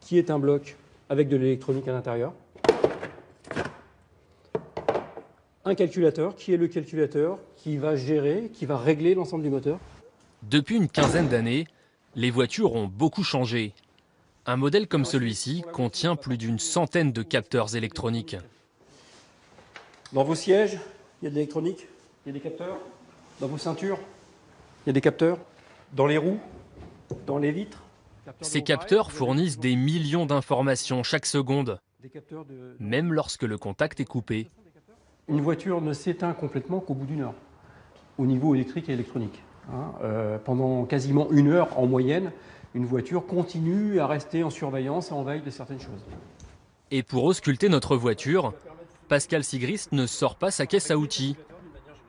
qui est un bloc avec de l'électronique à l'intérieur. Un calculateur qui est le calculateur qui va gérer, qui va régler l'ensemble du moteur. Depuis une quinzaine d'années, les voitures ont beaucoup changé. Un modèle comme celui-ci contient plus d'une centaine de capteurs électroniques. Dans vos sièges, il y a de l'électronique, il y a des capteurs. Dans vos ceintures, il y a des capteurs. Dans les roues, dans les vitres. Ces capteurs fournissent des millions d'informations chaque seconde, même lorsque le contact est coupé. Une voiture ne s'éteint complètement qu'au bout d'une heure, au niveau électrique et électronique. Pendant quasiment une heure en moyenne, une voiture continue à rester en surveillance et en veille de certaines choses. Et pour ausculter notre voiture, Pascal Sigrist ne sort pas sa caisse à outils,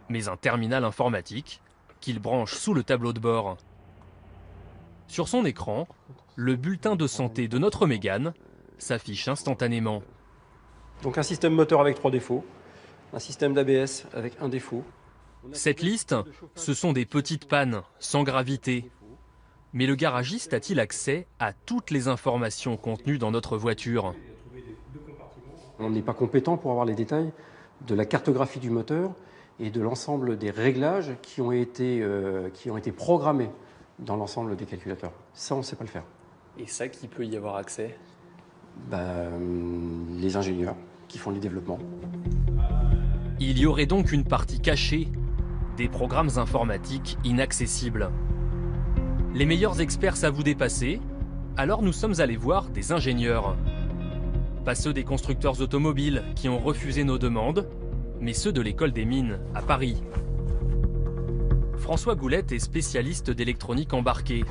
mais un terminal informatique qu'il branche sous le tableau de bord. Sur son écran, le bulletin de santé de notre Mégane s'affiche instantanément. Donc un système moteur avec 3 défauts, un système d'ABS avec 1 défaut. Cette liste, ce sont des petites pannes, sans gravité. Mais le garagiste a-t-il accès à toutes les informations contenues dans notre voiture? On n'est pas compétent pour avoir les détails de la cartographie du moteur et de l'ensemble des réglages qui ont été programmés dans l'ensemble des calculateurs. Ça, on ne sait pas le faire. Et ça, qui peut y avoir accès? Les ingénieurs qui font les développements. Il y aurait donc une partie cachée, des programmes informatiques inaccessibles. Les meilleurs experts savent vous dépasser, alors nous sommes allés voir des ingénieurs. Pas ceux des constructeurs automobiles qui ont refusé nos demandes, mais ceux de l'école des mines à Paris. François Goulette est spécialiste d'électronique embarquée.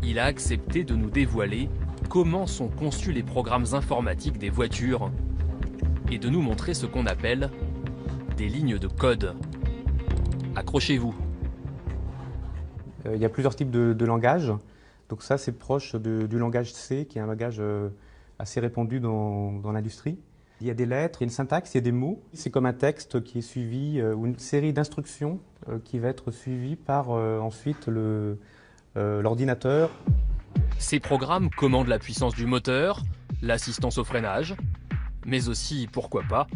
Il a accepté de nous dévoiler comment sont conçus les programmes informatiques des voitures et de nous montrer ce qu'on appelle des lignes de code. Accrochez-vous. Il y a plusieurs types de langages. Donc ça, c'est proche du langage C, qui est un langage assez répandu dans l'industrie. Il y a des lettres, il y a une syntaxe, il y a des mots. C'est comme un texte qui est suivi, ou une série d'instructions qui va être suivie par ensuite l'ordinateur. Ces programmes commandent la puissance du moteur, l'assistance au freinage, mais aussi, pourquoi pas,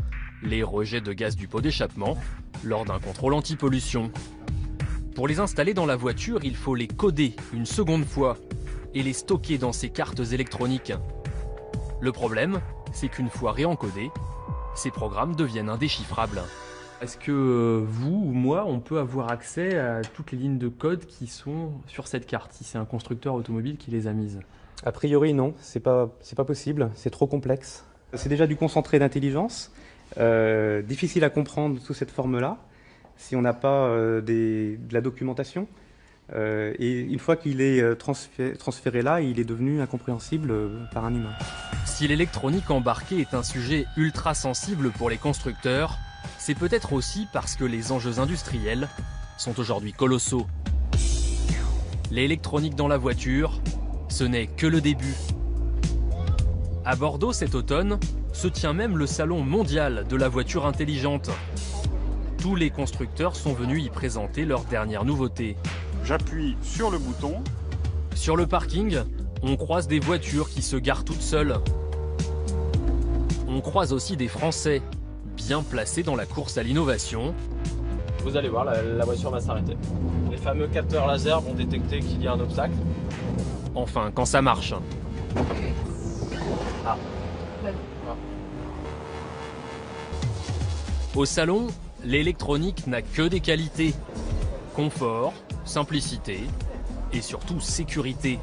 les rejets de gaz du pot d'échappement lors d'un contrôle anti-pollution. Pour les installer dans la voiture, il faut les coder une seconde fois et les stocker dans ces cartes électroniques. Le problème, c'est qu'une fois réencodés, ces programmes deviennent indéchiffrables. Est-ce que vous ou moi, on peut avoir accès à toutes les lignes de code qui sont sur cette carte, si c'est un constructeur automobile qui les a mises? A priori, non, c'est pas possible, c'est trop complexe. C'est déjà du concentré d'intelligence, difficile à comprendre sous cette forme-là, si on n'a pas de la documentation. Et une fois qu'il est transféré là, il est devenu incompréhensible par un humain. Si l'électronique embarquée est un sujet ultra sensible pour les constructeurs, c'est peut-être aussi parce que les enjeux industriels sont aujourd'hui colossaux. L'électronique dans la voiture, ce n'est que le début. À Bordeaux cet automne, se tient même le salon mondial de la voiture intelligente. Tous les constructeurs sont venus y présenter leurs dernières nouveautés. J'appuie sur le bouton. Sur le parking, on croise des voitures qui se garent toutes seules. On croise aussi des Français, bien placés dans la course à l'innovation. Vous allez voir, la voiture va s'arrêter. Les fameux capteurs laser vont détecter qu'il y a un obstacle. Enfin, quand ça marche. Ah. Au salon, l'électronique n'a que des qualités. Confort, simplicité et surtout sécurité.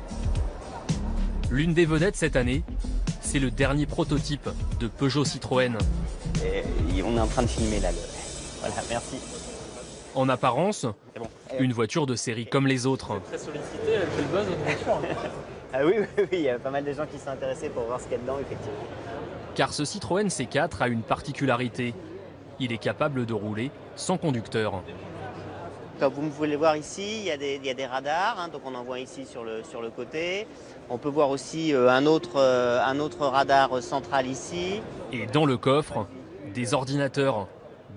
L'une des vedettes cette année, c'est le dernier prototype de Peugeot Citroën. Et on est en train de filmer là. Voilà, merci. En apparence, une voiture de série comme les autres. Très sollicité, elle fait le buzz de voiture. Ah oui, il y a pas mal de gens qui sont intéressés pour voir ce qu'il y a dedans, effectivement. Car ce Citroën C4 a une particularité. Il est capable de rouler sans conducteur. Comme vous pouvez voir ici, il y a des radars, hein, donc on en voit ici sur le côté. On peut voir aussi un autre radar central ici. Et dans le coffre, des ordinateurs.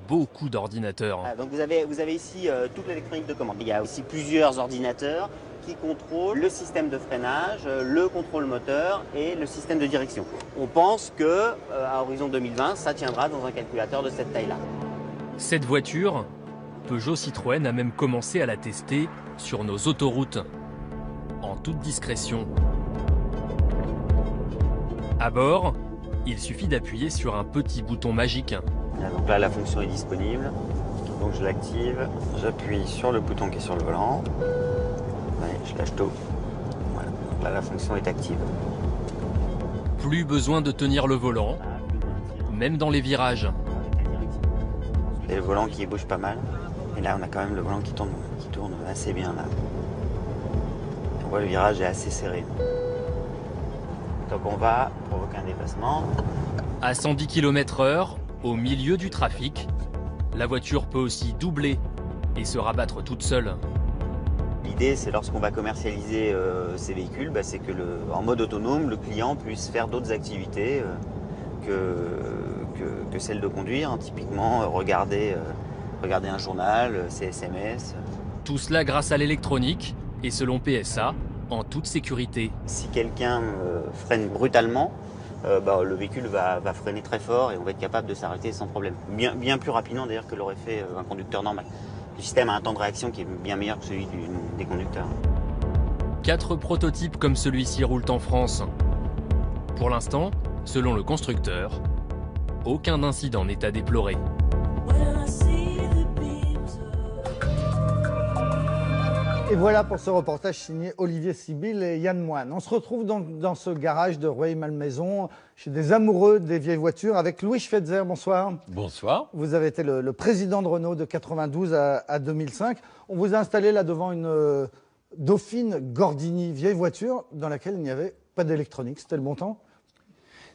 Beaucoup d'ordinateurs. Donc vous avez ici toute l'électronique de commande. Il y a aussi plusieurs ordinateurs qui contrôlent le système de freinage, le contrôle moteur et le système de direction. On pense que à horizon 2020, ça tiendra dans un calculateur de cette taille-là. Cette voiture, Peugeot Citroën a même commencé à la tester sur nos autoroutes, en toute discrétion. À bord, il suffit d'appuyer sur un petit bouton magique. Donc là, la fonction est disponible. Donc je l'active, j'appuie sur le bouton qui est sur le volant. Ouais, je lâche tout. Voilà. Donc là, la fonction est active. Plus besoin de tenir le volant, même dans les virages. Et le volant qui bouge pas mal. Et là, on a quand même le volant qui tourne assez bien là. On voit le virage est assez serré. Donc on va provoquer un déplacement. À 110 km/h, au milieu du trafic, la voiture peut aussi doubler et se rabattre toute seule. L'idée, c'est lorsqu'on va commercialiser ces véhicules, c'est que en mode autonome, le client puisse faire d'autres activités que celle de conduire. Hein. Typiquement, regarder un journal, ses SMS. Tout cela grâce à l'électronique et selon PSA, en toute sécurité. Si quelqu'un freine brutalement, le véhicule va freiner très fort et on va être capable de s'arrêter sans problème. Bien plus rapidement d'ailleurs que l'aurait fait un conducteur normal. Le système a un temps de réaction qui est bien meilleur que celui des conducteurs. 4 prototypes comme celui-ci roulent en France. Pour l'instant, selon le constructeur, aucun incident n'est à déplorer. Et voilà pour ce reportage signé Olivier Sibyl et Yann Moine. On se retrouve donc dans ce garage de Rueil-Malmaison, chez des amoureux des vieilles voitures, avec Louis Schweitzer. Bonsoir. Bonsoir. Vous avez été le président de Renault de 92 à 2005. On vous a installé là devant une Dauphine Gordini, vieille voiture, dans laquelle il n'y avait pas d'électronique. C'était le bon temps ?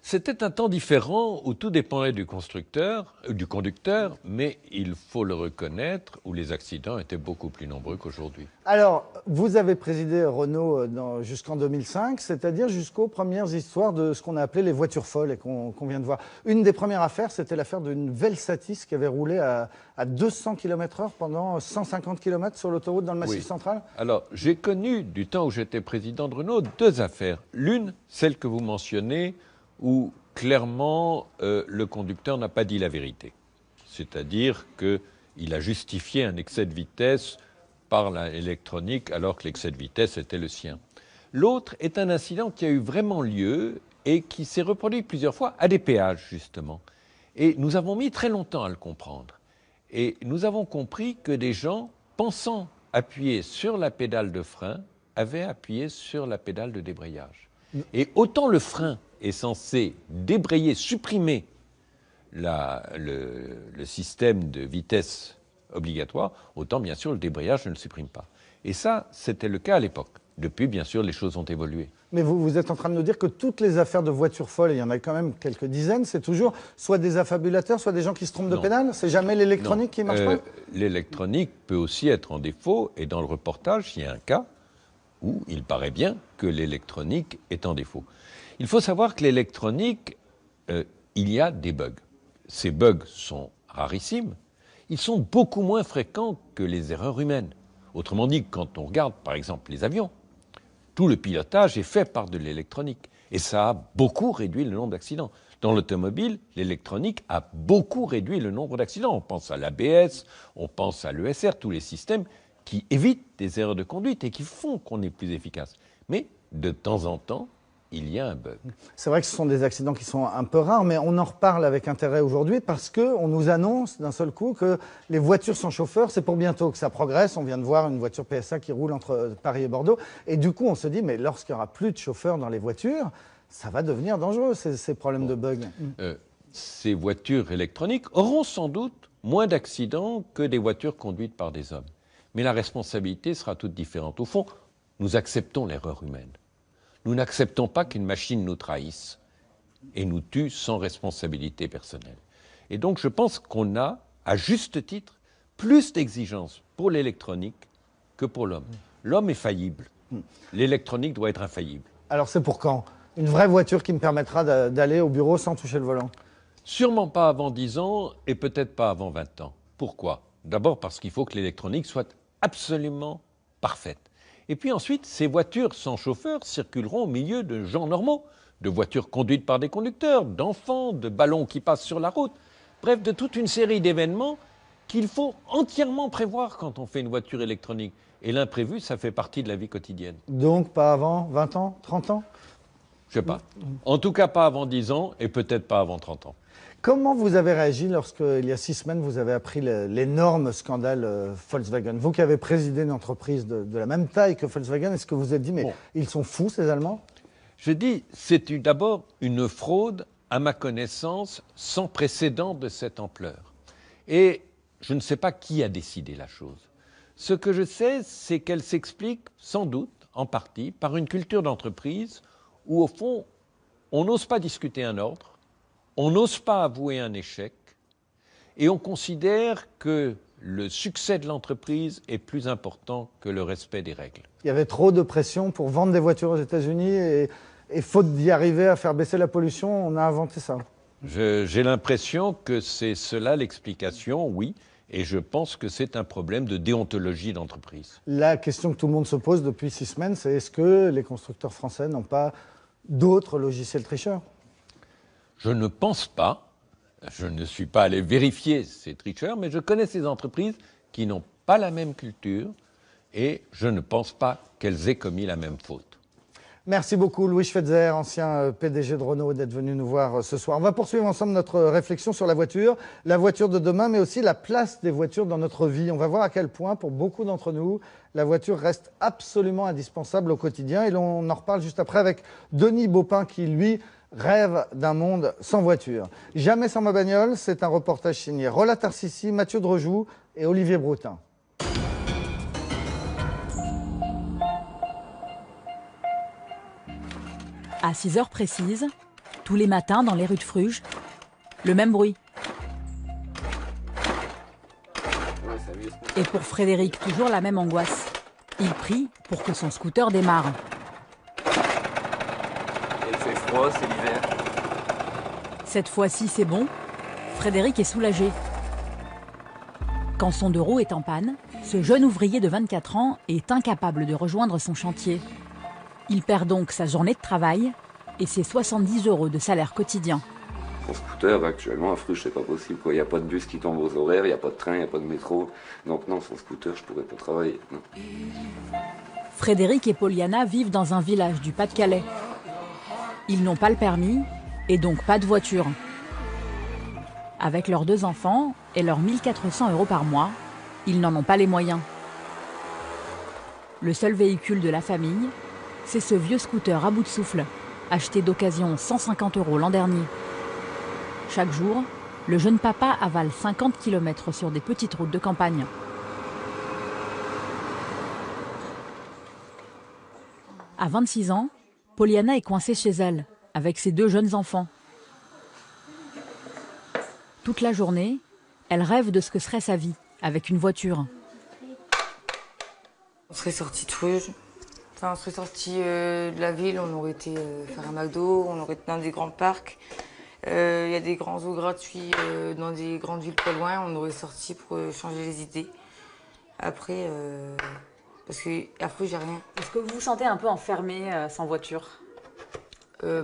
C'était un temps différent où tout dépendait du conducteur, mais il faut le reconnaître, où les accidents étaient beaucoup plus nombreux qu'aujourd'hui. Alors, vous avez présidé Renault jusqu'en 2005, c'est-à-dire jusqu'aux premières histoires de ce qu'on a appelé les voitures folles et qu'on vient de voir. Une des premières affaires, c'était l'affaire d'une Velsatis qui avait roulé à 200 km/h pendant 150 km sur l'autoroute dans le Massif central. Alors, j'ai connu, du temps où j'étais président de Renault, 2 affaires. L'une, celle que vous mentionnez, où clairement le conducteur n'a pas dit la vérité. C'est-à-dire qu'il a justifié un excès de vitesse par l'électronique alors que l'excès de vitesse était le sien. L'autre est un incident qui a eu vraiment lieu et qui s'est reproduit plusieurs fois à des péages justement. Et nous avons mis très longtemps à le comprendre. Et nous avons compris que des gens, pensant appuyer sur la pédale de frein, avaient appuyé sur la pédale de débrayage. Et autant le frein est censé débrayer, supprimer le système de vitesse obligatoire, autant bien sûr le débrayage ne le supprime pas. Et ça, c'était le cas à l'époque. Depuis, bien sûr, les choses ont évolué. Mais vous êtes en train de nous dire que toutes les affaires de voitures folles, et il y en a quand même quelques dizaines, c'est toujours soit des affabulateurs, soit des gens qui se trompent de pédale? C'est jamais l'électronique qui ne marche pas? L'électronique peut aussi être en défaut, et dans le reportage, il y a un cas où il paraît bien que l'électronique est en défaut. Il faut savoir que l'électronique, il y a des bugs. Ces bugs sont rarissimes, ils sont beaucoup moins fréquents que les erreurs humaines. Autrement dit, quand on regarde par exemple les avions, tout le pilotage est fait par de l'électronique. Et ça a beaucoup réduit le nombre d'accidents. Dans l'automobile, l'électronique a beaucoup réduit le nombre d'accidents. On pense à l'ABS, on pense à l'ESR, tous les systèmes qui évitent des erreurs de conduite et qui font qu'on est plus efficace. Mais de temps en temps, il y a un bug. C'est vrai que ce sont des accidents qui sont un peu rares, mais on en reparle avec intérêt aujourd'hui parce qu'on nous annonce d'un seul coup que les voitures sans chauffeur, c'est pour bientôt que ça progresse. On vient de voir une voiture PSA qui roule entre Paris et Bordeaux. Et du coup, on se dit, mais lorsqu'il n'y aura plus de chauffeurs dans les voitures, ça va devenir dangereux, ces problèmes de bugs. Ces voitures électroniques auront sans doute moins d'accidents que des voitures conduites par des hommes. Mais la responsabilité sera toute différente. Au fond, nous acceptons l'erreur humaine. Nous n'acceptons pas qu'une machine nous trahisse et nous tue sans responsabilité personnelle. Et donc je pense qu'on a, à juste titre, plus d'exigences pour l'électronique que pour l'homme. L'homme est faillible. L'électronique doit être infaillible. Alors c'est pour quand? Une vraie voiture qui me permettra d'aller au bureau sans toucher le volant? Sûrement pas avant 10 ans et peut-être pas avant 20 ans. Pourquoi? D'abord parce qu'il faut que l'électronique soit absolument parfaite. Et puis ensuite, ces voitures sans chauffeur circuleront au milieu de gens normaux, de voitures conduites par des conducteurs, d'enfants, de ballons qui passent sur la route. Bref, de toute une série d'événements qu'il faut entièrement prévoir quand on fait une voiture électronique. Et l'imprévu, ça fait partie de la vie quotidienne. Donc pas avant 20 ans, 30 ans? Je sais pas. En tout cas, pas avant 10 ans et peut-être pas avant 30 ans. Comment vous avez réagi lorsque, il y a 6 semaines, vous avez appris l'énorme scandale Volkswagen? Vous qui avez présidé une entreprise de la même taille que Volkswagen, est-ce que vous vous êtes dit, mais ils sont fous ces Allemands? Je dis, c'est d'abord une fraude, à ma connaissance, sans précédent de cette ampleur. Et je ne sais pas qui a décidé la chose. Ce que je sais, c'est qu'elle s'explique sans doute, en partie, par une culture d'entreprise où, au fond, on n'ose pas discuter un ordre, on n'ose pas avouer un échec et on considère que le succès de l'entreprise est plus important que le respect des règles. Il y avait trop de pression pour vendre des voitures aux États-Unis et faute d'y arriver à faire baisser la pollution, on a inventé ça. J'ai l'impression que c'est cela l'explication, oui, et je pense que c'est un problème de déontologie d'entreprise. La question que tout le monde se pose depuis 6 semaines, c'est est-ce que les constructeurs français n'ont pas d'autres logiciels tricheurs? Je ne pense pas. Je ne suis pas allé vérifier ces tricheurs, mais je connais ces entreprises qui n'ont pas la même culture et je ne pense pas qu'elles aient commis la même faute. Merci beaucoup Louis Schweitzer, ancien PDG de Renault, d'être venu nous voir ce soir. On va poursuivre ensemble notre réflexion sur la voiture de demain, mais aussi la place des voitures dans notre vie. On va voir à quel point, pour beaucoup d'entre nous, la voiture reste absolument indispensable au quotidien. Et on en reparle juste après avec Denis Baupin qui, lui, rêve d'un monde sans voiture. Jamais sans ma bagnole, c'est un reportage signé Roland Tarsissi, Mathieu Drejoux et Olivier Broutin. À 6 heures précises, tous les matins dans les rues de Fruges, le même bruit. Et pour Frédéric, toujours la même angoisse. Il prie pour que son scooter démarre. Il fait froid, c'est l'hiver. Cette fois-ci, c'est bon. Frédéric est soulagé. Quand son deux roues est en panne, ce jeune ouvrier de 24 ans est incapable de rejoindre son chantier. Il perd donc sa journée de travail et ses 70 € de salaire quotidien. Mon scooter, actuellement, à Fruges, c'est pas possible. Il n'y a pas de bus qui tombe aux horaires, il n'y a pas de train, il n'y a pas de métro. Donc non, sans scooter, je pourrais pas travailler. Non. Frédéric et Poliana vivent dans un village du Pas-de-Calais. Ils n'ont pas le permis et donc pas de voiture. Avec leurs 2 enfants et leurs 1 400 € par mois, ils n'en ont pas les moyens. Le seul véhicule de la famille, c'est ce vieux scooter à bout de souffle, acheté d'occasion 150 € l'an dernier. Chaque jour, le jeune papa avale 50 km sur des petites routes de campagne. À 26 ans, Poliana est coincée chez elle, avec ses 2 jeunes enfants. Toute la journée, elle rêve de ce que serait sa vie, avec une voiture. On serait sorti de Fruges, on serait sorti de la ville, on aurait été faire un McDo, on aurait été dans des grands parcs. Il y a des grands eaux gratuits dans des grandes villes pas loin, on aurait sorti pour changer les idées. Après, parce qu'à Fruges, j'ai rien. Est-ce que vous vous sentez un peu enfermé sans voiture?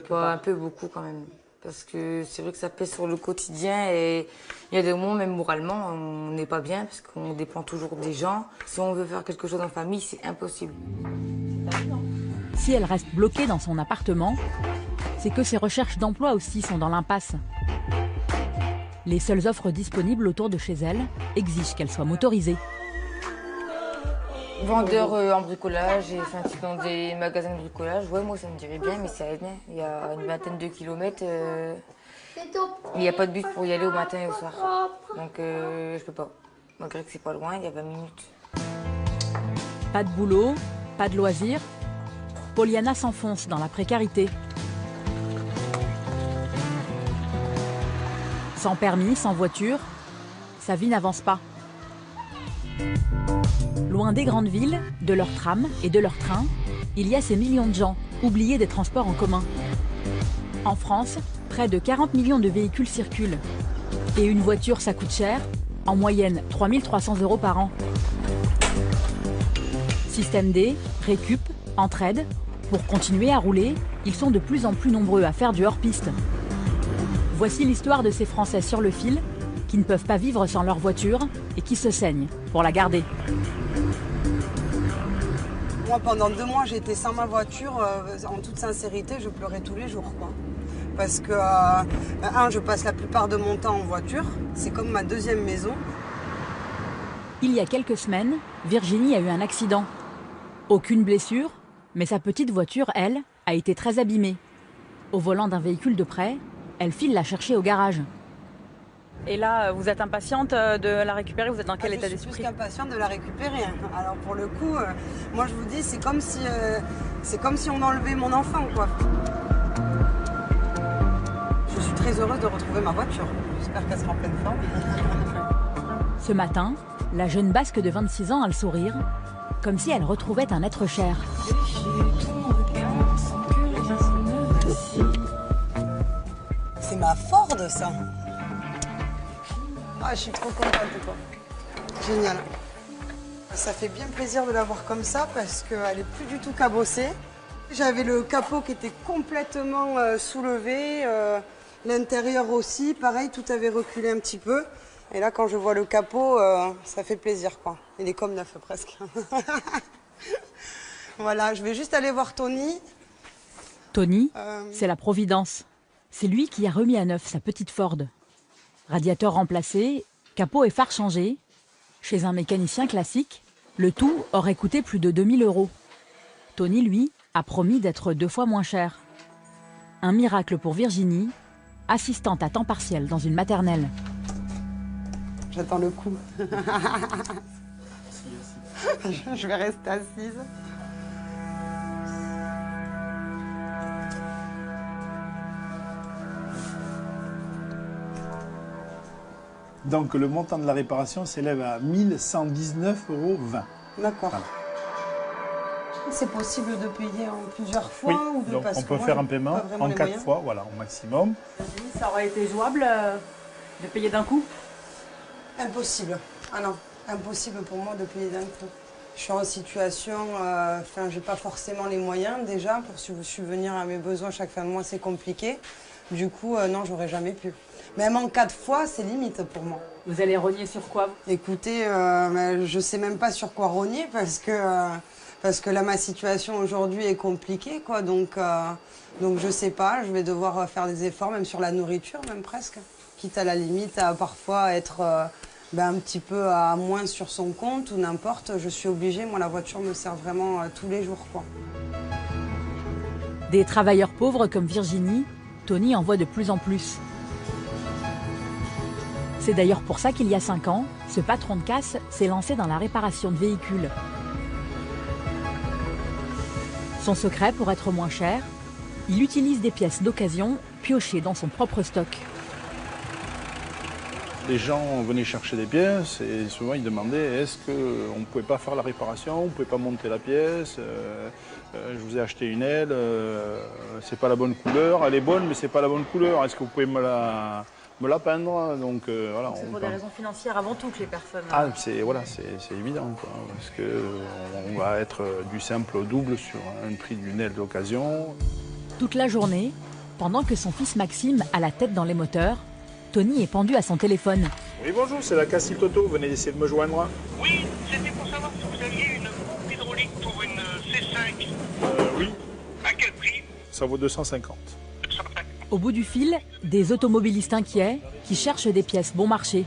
Pas un peu, beaucoup quand même. Parce que c'est vrai que ça pèse sur le quotidien et il y a des moments, même moralement, on n'est pas bien parce qu'on dépend toujours des gens. Si on veut faire quelque chose en famille, c'est impossible. Si elle reste bloquée dans son appartement, c'est que ses recherches d'emploi aussi sont dans l'impasse. Les seules offres disponibles autour de chez elle exigent qu'elle soit motorisée. Vendeur en bricolage, et enfin, dans des magasins de bricolage, ouais, moi ça me dirait bien, mais c'est à Ednay. Il y a une vingtaine de kilomètres. Il n'y a pas de bus pour y aller au matin et au soir. Donc je peux pas. Malgré que c'est pas loin, il y a 20 minutes. Pas de boulot, pas de loisirs. Poliana s'enfonce dans la précarité. Sans permis, sans voiture, sa vie n'avance pas. Loin des grandes villes, de leurs trams et de leurs trains, il y a ces millions de gens oubliés des transports en commun. En France, près de 40 millions de véhicules circulent. Et une voiture, ça coûte cher, en moyenne 3 300 € par an. Système D, Récup, Entraide, pour continuer à rouler, ils sont de plus en plus nombreux à faire du hors-piste. Voici l'histoire de ces Français sur le fil qui ne peuvent pas vivre sans leur voiture et qui se saignent pour la garder. Moi, pendant 2 mois, j'étais sans ma voiture. En toute sincérité, je pleurais tous les jours, quoi. Parce que, je passe la plupart de mon temps en voiture. C'est comme ma deuxième maison. Il y a quelques semaines, Virginie a eu un accident. Aucune blessure, mais sa petite voiture, elle, a été très abîmée. Au volant d'un véhicule de près, elle file la chercher au garage. Et là, vous êtes impatiente de la récupérer? Vous êtes dans quel état d'esprit? Je suis plus qu'impatiente de la récupérer. Alors pour le coup, moi je vous dis, c'est comme si on enlevait mon enfant, quoi. Je suis très heureuse de retrouver ma voiture. J'espère qu'elle sera en pleine forme. Ce matin, la jeune basque de 26 ans a le sourire, comme si elle retrouvait un être cher. C'est ma Ford, ça. Ah, je suis trop contente, quoi. Génial. Ça fait bien plaisir de la voir comme ça parce qu'elle n'est plus du tout cabossée. J'avais le capot qui était complètement soulevé, l'intérieur aussi, pareil, tout avait reculé un petit peu. Et là, quand je vois le capot, ça fait plaisir, quoi. Il est comme neuf, presque. Voilà, je vais juste aller voir Tony. Tony, c'est la Providence. C'est lui qui a remis à neuf sa petite Ford. Radiateur remplacé, capot et phare changés. Chez un mécanicien classique, le tout aurait coûté plus de 2 000 €. Tony, lui, a promis d'être 2 fois moins cher. Un miracle pour Virginie, assistante à temps partiel dans une maternelle. J'attends le coup. Je vais rester assise. Donc le montant de la réparation s'élève à 1 119,20 €. D'accord. Voilà. C'est possible de payer en plusieurs fois Oui, ou de donc on peut faire un paiement en 4 fois, voilà, au maximum. Ça aurait été jouable de payer d'un coup? Impossible. Ah non, impossible pour moi de payer d'un coup. Je suis en situation, j'ai pas forcément les moyens déjà pour subvenir à mes besoins chaque fin de mois, c'est compliqué. Du coup, non, j'aurais jamais pu. Même en 4 fois, c'est limite pour moi. Vous allez rogner sur quoi? Écoutez, je sais même pas sur quoi rogner parce que là, ma situation aujourd'hui est compliquée, quoi. Donc je sais pas, je vais devoir faire des efforts, même sur la nourriture, même presque. Quitte à la limite à parfois être un petit peu à moins sur son compte ou n'importe, je suis obligée. Moi, la voiture me sert vraiment tous les jours, quoi. Des travailleurs pauvres comme Virginie, Tony en voit de plus en plus. C'est d'ailleurs pour ça qu'il y a 5 ans, ce patron de casse s'est lancé dans la réparation de véhicules. Son secret, pour être moins cher, il utilise des pièces d'occasion piochées dans son propre stock. Les gens venaient chercher des pièces et souvent ils demandaient est-ce qu'on ne pouvait pas faire la réparation, on ne pouvait pas monter la pièce, je vous ai acheté une aile, c'est pas la bonne couleur, elle est bonne mais c'est pas la bonne couleur, est-ce que vous pouvez me la peindre? Donc voilà. C'est pour des raisons financières avant tout que les personnes... Ah, c'est évident, quoi, parce qu'on va être du simple au double sur un prix d'une aile d'occasion. Toute la journée, pendant que son fils Maxime a la tête dans les moteurs, Tony est pendu à son téléphone. Oui, bonjour, c'est la Cassil Toto, vous venez d'essayer de me joindre? Oui, c'était pour savoir si vous aviez une pompe hydraulique pour une C5. Oui. À quel prix? Ça vaut 250. Au bout du fil, des automobilistes inquiets qui cherchent des pièces bon marché.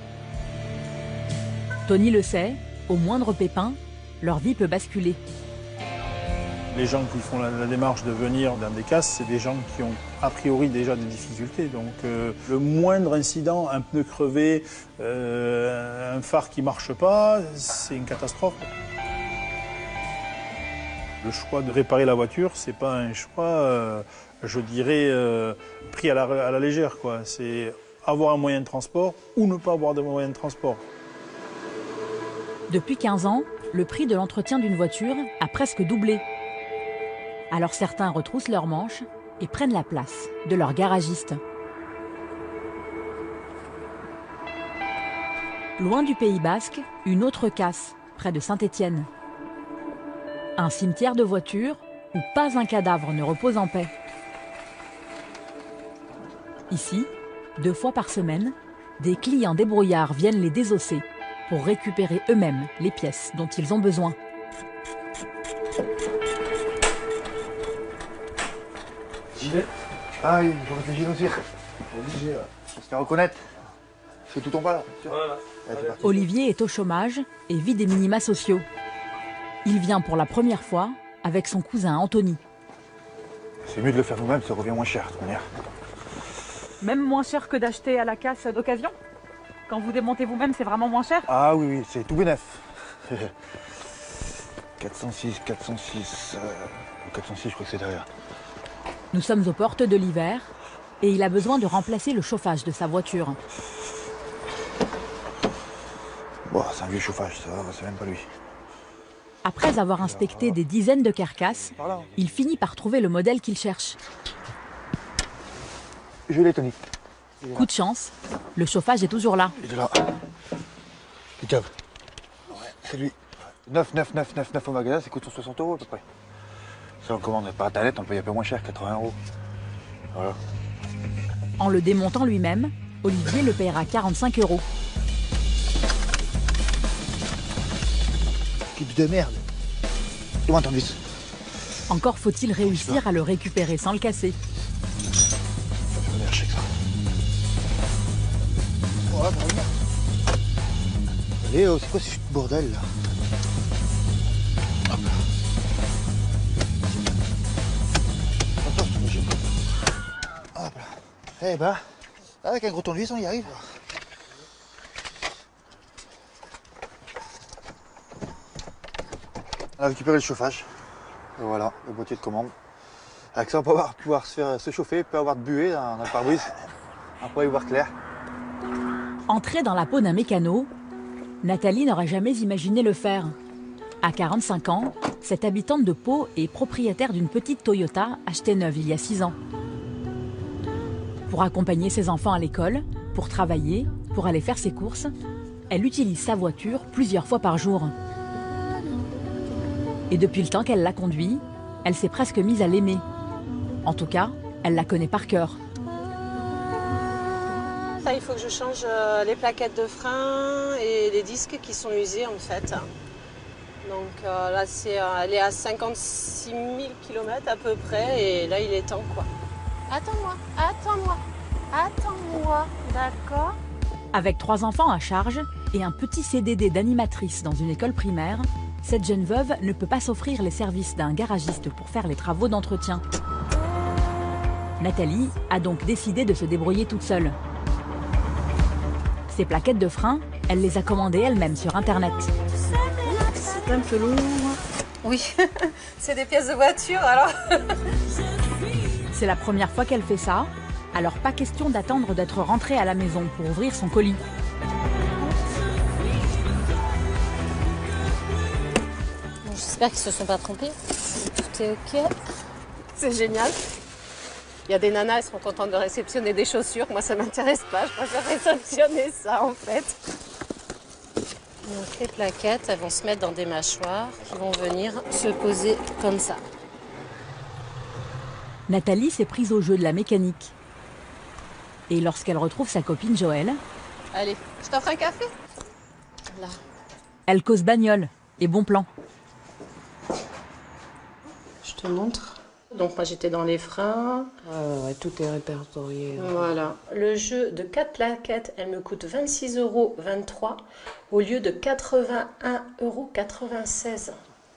Tony le sait, au moindre pépin, leur vie peut basculer. Les gens qui font la démarche de venir dans des casses, c'est des gens qui ont a priori déjà des difficultés. Donc le moindre incident, un pneu crevé, un phare qui ne marche pas, c'est une catastrophe. Le choix de réparer la voiture, c'est pas un choix, je dirais, pris à la légère, quoi. C'est avoir un moyen de transport ou ne pas avoir de moyen de transport. Depuis 15 ans, le prix de l'entretien d'une voiture a presque doublé. Alors certains retroussent leurs manches et prennent la place de leur garagiste. Loin du Pays Basque, une autre casse, près de Saint-Étienne. Un cimetière de voitures où pas un cadavre ne repose en paix. Ici, 2 fois par semaine, des clients débrouillards viennent les désosser pour récupérer eux-mêmes les pièces dont ils ont besoin. Gilet. Ah oui, il faut mettre le gilet aussi. Obligé, se faire reconnaître. C'est tout en bas là. Voilà. Olivier est au chômage et vit des minima sociaux. Il vient pour la première fois avec son cousin Anthony. C'est mieux de le faire nous-mêmes, ça revient moins cher de toute manière. Même moins cher que d'acheter à la casse d'occasion? Quand vous démontez vous-même, c'est vraiment moins cher? Ah oui, oui, c'est tout bénef. 406, 406, 406, je crois que c'est derrière. Nous sommes aux portes de l'hiver et il a besoin de remplacer le chauffage de sa voiture. Bon, c'est un vieux chauffage, ça va, c'est même pas lui. Après avoir inspecté des dizaines de carcasses, il finit par trouver le modèle qu'il cherche. Je l'ai, Tony. Coup de chance, le chauffage est toujours là. Il est là. Il cave. C'est lui. 9,999 au magasin, ça coûte 160 € à peu près. Ça, on commande par internet, on paye un peu moins cher, 80 €. Voilà. En le démontant lui-même, Olivier le paiera 45 €. Type de merde. Comment t'en vis? Encore faut-il réussir à le récupérer sans le casser. Allez, c'est quoi ce bordel là? Hop. Hop là. Eh ben, avec un gros tournevis, on y arrive. On a récupéré le chauffage. Et voilà, le boîtier de commande. Avec ça, on va pouvoir se chauffer, il peut y avoir de buée dans le pare-brise. On pourra y voir clair. Entrée dans la peau d'un mécano, Nathalie n'aurait jamais imaginé le faire. À 45 ans, cette habitante de Pau est propriétaire d'une petite Toyota achetée neuve il y a 6 ans. Pour accompagner ses enfants à l'école, pour travailler, pour aller faire ses courses, elle utilise sa voiture plusieurs fois par jour. Et depuis le temps qu'elle la conduit, elle s'est presque mise à l'aimer. En tout cas, elle la connaît par cœur. Ça, il faut que je change les plaquettes de frein et les disques qui sont usés en fait. Donc là, elle est à 56 000 km à peu près et là, il est temps quoi. Attends-moi, attends-moi, attends-moi, d'accord? Avec 3 enfants à charge et un petit CDD d'animatrice dans une école primaire, cette jeune veuve ne peut pas s'offrir les services d'un garagiste pour faire les travaux d'entretien. Nathalie a donc décidé de se débrouiller toute seule. Ces plaquettes de frein, elle les a commandées elle-même sur Internet. C'est un peu lourd. Oui, c'est des pièces de voiture alors. C'est la première fois qu'elle fait ça, alors pas question d'attendre d'être rentrée à la maison pour ouvrir son colis. Bon, j'espère qu'ils se sont pas trompés. Tout est ok. C'est génial. Il y a des nanas, elles seront contentes de réceptionner des chaussures. Moi, ça m'intéresse pas. Je préfère réceptionner ça, en fait. Donc, les plaquettes, elles vont se mettre dans des mâchoires qui vont venir se poser comme ça. Nathalie s'est prise au jeu de la mécanique. Et lorsqu'elle retrouve sa copine Joëlle, Allez, je t'offre un café? Là. elle cause bagnole et bon plan. Je te montre. Donc moi j'étais dans les freins. Ouais, tout est répertorié. Voilà. Le jeu de 4 plaquettes, elle me coûte 26,23 € au lieu de 81,96 €.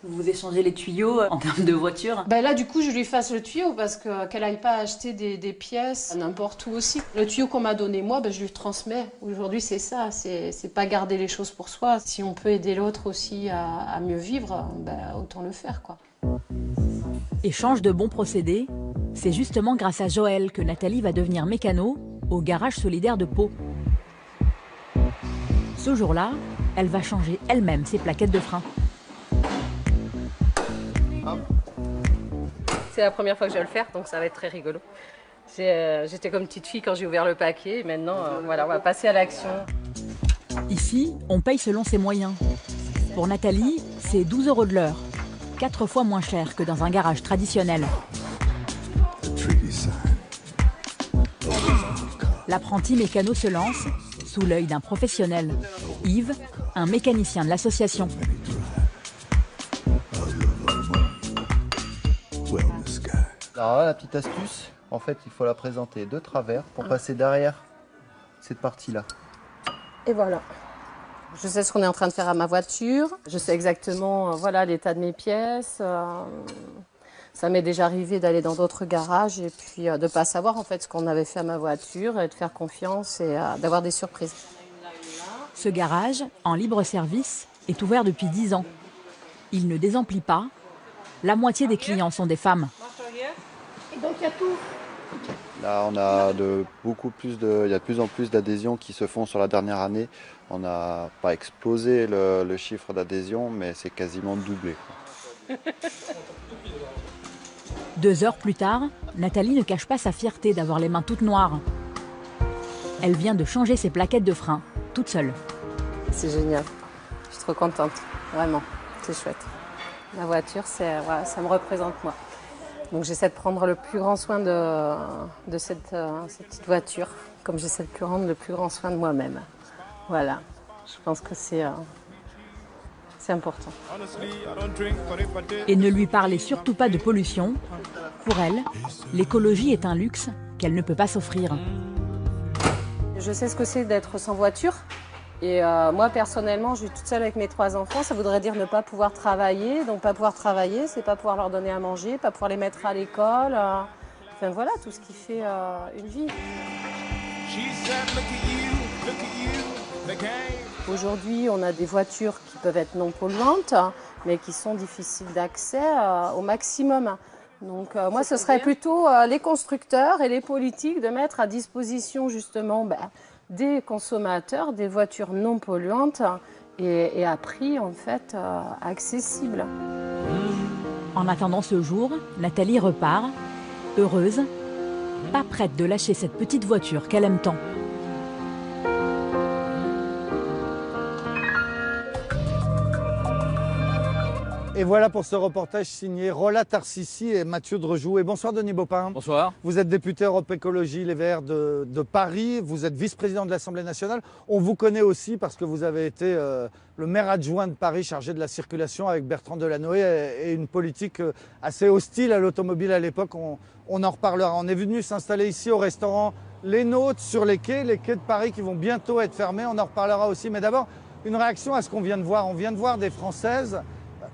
Vous échangez les tuyaux en termes de voiture? Ben là du coup je lui fasse le tuyau parce que qu'elle aille pas acheter des pièces n'importe où aussi. Le tuyau qu'on m'a donné moi, ben, je lui transmets. Aujourd'hui c'est ça, c'est pas garder les choses pour soi. Si on peut aider l'autre aussi à mieux vivre, ben, autant le faire quoi. Échange de bons procédés, c'est justement grâce à Joëlle que Nathalie va devenir mécano au garage solidaire de Pau. Ce jour-là, elle va changer elle-même ses plaquettes de frein. C'est la première fois que je vais le faire, donc ça va être très rigolo. J'étais comme petite fille quand j'ai ouvert le paquet, et maintenant voilà, on va passer à l'action. Ici, on paye selon ses moyens. Pour Nathalie, c'est 12 € de l'heure, 4 fois moins cher que dans un garage traditionnel. L'apprenti mécano se lance sous l'œil d'un professionnel, Yves, un mécanicien de l'association. Alors là, la petite astuce, en fait, il faut la présenter de travers pour passer derrière cette partie-là. Et voilà. Je sais ce qu'on est en train de faire à ma voiture. Je sais exactement voilà, l'état de mes pièces. Ça m'est déjà arrivé d'aller dans d'autres garages et puis de ne pas savoir en fait ce qu'on avait fait à ma voiture et de faire confiance et d'avoir des surprises. Ce garage, en libre service, est ouvert depuis 10 ans. Il ne désemplit pas. La moitié des clients sont des femmes. Et donc il y a tout. Là, on a il y a de plus en plus d'adhésions qui se font sur la dernière année. On n'a pas explosé le chiffre d'adhésion, mais c'est quasiment doublé. 2 heures plus tard, Nathalie ne cache pas sa fierté d'avoir les mains toutes noires. Elle vient de changer ses plaquettes de frein, toute seule. C'est génial. Je suis trop contente. Vraiment, c'est chouette. Ma voiture, voilà, ça me représente moi. Donc j'essaie de prendre le plus grand soin de cette petite voiture, comme j'essaie de prendre le plus grand soin de moi-même. Voilà, je pense que c'est important. Et ne lui parlez surtout pas de pollution. Pour elle, l'écologie est un luxe qu'elle ne peut pas s'offrir. Je sais ce que c'est d'être sans voiture. Et moi, personnellement, je suis toute seule avec mes 3 enfants. Ça voudrait dire ne pas pouvoir travailler. Donc, pas pouvoir travailler, c'est pas pouvoir leur donner à manger, pas pouvoir les mettre à l'école. Enfin, voilà, tout ce qui fait une vie. Aujourd'hui, on a des voitures qui peuvent être non polluantes, mais qui sont difficiles d'accès au maximum. Donc, moi, ce serait plutôt les constructeurs et les politiques de mettre à disposition, justement, des consommateurs, des voitures non polluantes et à prix en fait accessible. En attendant ce jour, Nathalie repart, heureuse, pas prête de lâcher cette petite voiture qu'elle aime tant. Et voilà pour ce reportage signé Rola Tarsissi et Mathieu Drejouet. Bonsoir Denis Baupin. Bonsoir. Vous êtes député Europe Écologie Les Verts de Paris, vous êtes vice-président de l'Assemblée nationale. On vous connaît aussi parce que vous avez été le maire adjoint de Paris chargé de la circulation avec Bertrand Delanoë et une politique assez hostile à l'automobile à l'époque. On en reparlera. On est venu s'installer ici au restaurant Les Nôtres sur les quais de Paris qui vont bientôt être fermés. On en reparlera aussi. Mais d'abord, une réaction à ce qu'on vient de voir. On vient de voir des Françaises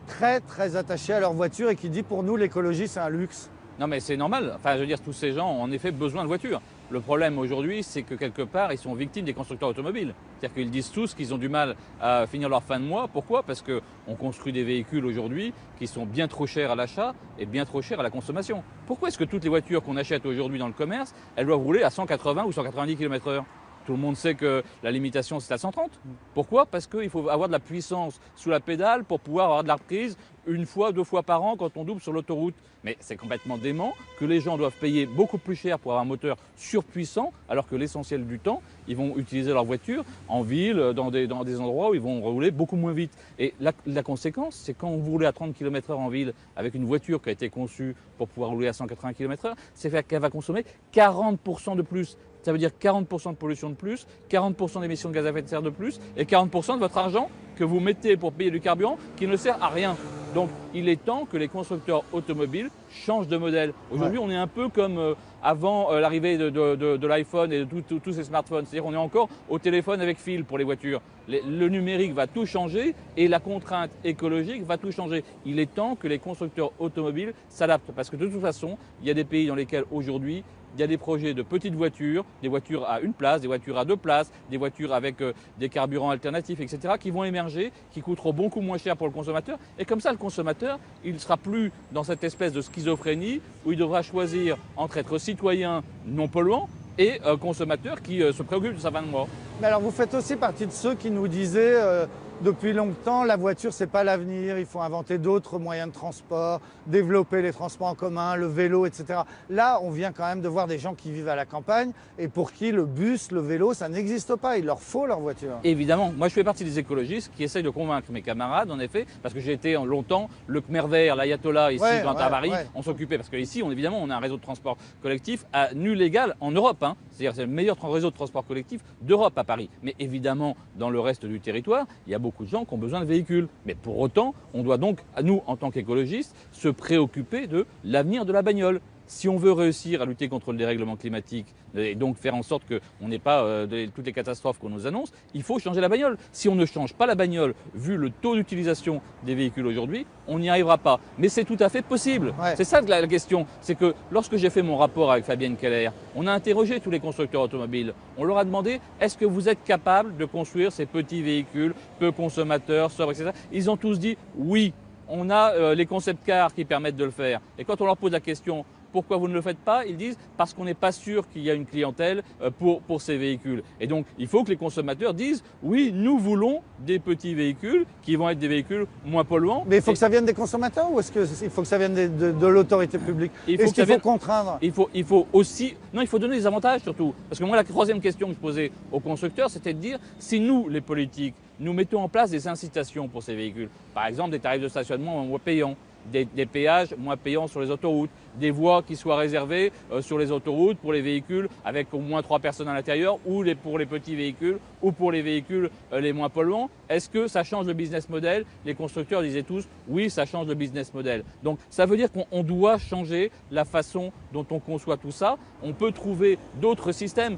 très attachés à leur voiture et qui dit pour nous l'écologie c'est un luxe. Non mais c'est normal, enfin je veux dire tous ces gens ont en effet besoin de voiture. Le problème aujourd'hui, c'est que quelque part, ils sont victimes des constructeurs automobiles. C'est-à-dire qu'ils disent tous qu'ils ont du mal à finir leur fin de mois. Pourquoi? Parce qu'on construit des véhicules aujourd'hui qui sont bien trop chers à l'achat et bien trop chers à la consommation. Pourquoi est-ce que toutes les voitures qu'on achète aujourd'hui dans le commerce, elles doivent rouler à 180 ou 190 km/h? Tout le monde sait que la limitation, c'est à 130. Pourquoi? Parce qu'il faut avoir de la puissance sous la pédale pour pouvoir avoir de la reprise une fois, 2 fois par an quand on double sur l'autoroute. Mais c'est complètement dément que les gens doivent payer beaucoup plus cher pour avoir un moteur surpuissant, alors que l'essentiel du temps, ils vont utiliser leur voiture en ville, dans des endroits où ils vont rouler beaucoup moins vite. Et la conséquence, c'est quand vous roulez à 30 km/h en ville avec une voiture qui a été conçue pour pouvoir rouler à 180 km/h, c'est qu'elle va consommer 40% de plus. Ça veut dire 40% de pollution de plus, 40% d'émissions de gaz à effet de serre de plus et 40% de votre argent que vous mettez pour payer du carburant qui ne sert à rien. Donc il est temps que les constructeurs automobiles changent de modèle. Aujourd'hui, on est un peu comme avant l'arrivée de l'iPhone et de tous ces smartphones. C'est-à-dire qu'on est encore au téléphone avec fil pour les voitures. Le numérique va tout changer et la contrainte écologique va tout changer. Il est temps que les constructeurs automobiles s'adaptent parce que de toute façon, il y a des pays dans lesquels aujourd'hui, il y a des projets de petites voitures, des voitures à 1 place, des voitures à 2 places, des voitures avec des carburants alternatifs, etc., qui vont émerger, qui coûteront beaucoup moins cher pour le consommateur. Et comme ça, le consommateur, il ne sera plus dans cette espèce de schizophrénie où il devra choisir entre être citoyen non polluant et consommateur qui se préoccupe de sa fin de mois. Mais alors, vous faites aussi partie de ceux qui nous disaient depuis longtemps, la voiture, c'est pas l'avenir, il faut inventer d'autres moyens de transport, développer les transports en commun, le vélo, etc. Là, on vient quand même de voir des gens qui vivent à la campagne et pour qui le bus, le vélo, ça n'existe pas. Il leur faut leur voiture. Évidemment, moi je fais partie des écologistes qui essayent de convaincre mes camarades, en effet, parce que j'ai été longtemps le Khmer vert, l'Ayatollah ici dans Paris, on s'occupait, parce qu'ici, évidemment, on a un réseau de transport collectif à nul égal en Europe. C'est-à-dire c'est le meilleur réseau de transport collectif d'Europe à Paris. Mais évidemment, dans le reste du territoire, il y a beaucoup de gens qui ont besoin de véhicules. Mais pour autant, on doit donc, nous, en tant qu'écologistes, se préoccuper de l'avenir de la bagnole. Si on veut réussir à lutter contre le dérèglement climatique et donc faire en sorte qu'on n'ait pas toutes les catastrophes qu'on nous annonce, il faut changer la bagnole. Si on ne change pas la bagnole, vu le taux d'utilisation des véhicules aujourd'hui, on n'y arrivera pas. Mais c'est tout à fait possible. Ouais. C'est ça la question. C'est que lorsque j'ai fait mon rapport avec Fabienne Keller, on a interrogé tous les constructeurs automobiles. On leur a demandé, est-ce que vous êtes capable de construire ces petits véhicules peu consommateurs, sobres, etc. Ils ont tous dit oui. On a les concept cars qui permettent de le faire. Et quand on leur pose la question, pourquoi vous ne le faites pas? Ils disent parce qu'on n'est pas sûr qu'il y a une clientèle pour ces véhicules. Et donc, il faut que les consommateurs disent oui, nous voulons des petits véhicules qui vont être des véhicules moins polluants. Mais il faut que ça vienne des consommateurs ou est-ce qu'il faut que ça vienne de l'autorité publique? Est-ce qu'il faut contraindre? Il faut aussi... Non, il faut donner des avantages surtout. Parce que moi, la troisième question que je posais aux constructeurs, c'était de dire si nous, les politiques, nous mettons en place des incitations pour ces véhicules, par exemple des tarifs de stationnement moins payants, des péages moins payants sur les autoroutes, des voies qui soient réservées sur les autoroutes pour les véhicules avec au moins 3 personnes à l'intérieur ou pour les petits véhicules ou pour les véhicules les moins polluants. Est-ce que ça change le business model? Les constructeurs disaient tous oui, ça change le business model. Donc ça veut dire qu'on doit changer la façon dont on conçoit tout ça. On peut trouver d'autres systèmes.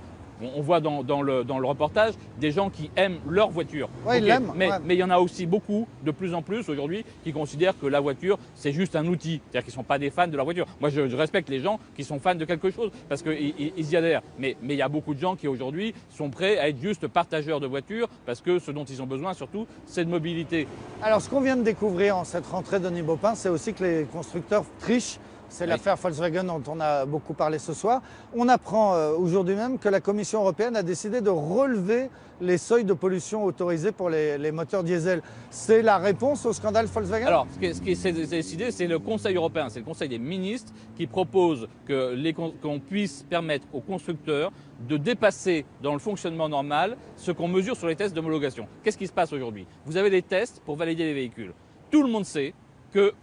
On voit dans le reportage des gens qui aiment leur voiture. Ouais, ils l'aiment. Mais il y en a aussi beaucoup, de plus en plus aujourd'hui, qui considèrent que la voiture, c'est juste un outil. C'est-à-dire qu'ils ne sont pas des fans de la voiture. Moi, je respecte les gens qui sont fans de quelque chose parce qu'ils y adhèrent. Mais il y a beaucoup de gens qui aujourd'hui sont prêts à être juste partageurs de voitures parce que ce dont ils ont besoin surtout, c'est de mobilité. Alors, ce qu'on vient de découvrir en cette rentrée de Denis Baupin, c'est aussi que les constructeurs trichent. C'est l'affaire Volkswagen dont on a beaucoup parlé ce soir. On apprend aujourd'hui même que la Commission européenne a décidé de relever les seuils de pollution autorisés pour les moteurs diesel. C'est la réponse au scandale Volkswagen? Alors, ce qui s'est décidé, c'est le Conseil européen, c'est le Conseil des ministres qui propose qu'on puisse permettre aux constructeurs de dépasser dans le fonctionnement normal ce qu'on mesure sur les tests d'homologation. Qu'est-ce qui se passe aujourd'hui? Vous avez des tests pour valider les véhicules. Tout le monde sait que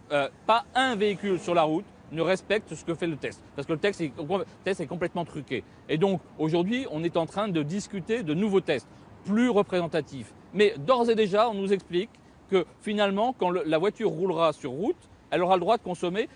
pas un véhicule sur la route ne respecte ce que fait le test. Parce que le test est complètement truqué. Et donc, aujourd'hui, on est en train de discuter de nouveaux tests, plus représentatifs. Mais d'ores et déjà, on nous explique que finalement, quand la voiture roulera sur route, elle aura le droit de consommer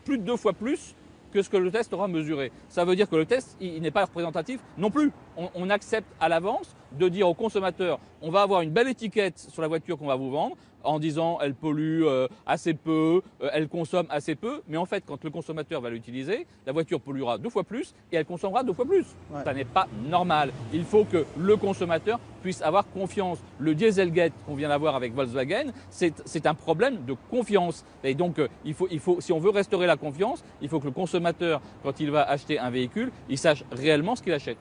plus de 2 fois plus que ce que le test aura mesuré. Ça veut dire que le test, il n'est pas représentatif non plus. On accepte à l'avance de dire aux consommateurs, on va avoir une belle étiquette sur la voiture qu'on va vous vendre. en disant elle pollue assez peu, elle consomme assez peu. Mais en fait, quand le consommateur va l'utiliser, la voiture polluera 2 fois plus et elle consommera 2 fois plus. Ouais. Ça n'est pas normal. Il faut que le consommateur puisse avoir confiance. Le Dieselgate qu'on vient d'avoir avec Volkswagen, c'est un problème de confiance. Et donc, si on veut restaurer la confiance, il faut que le consommateur, quand il va acheter un véhicule, il sache réellement ce qu'il achète.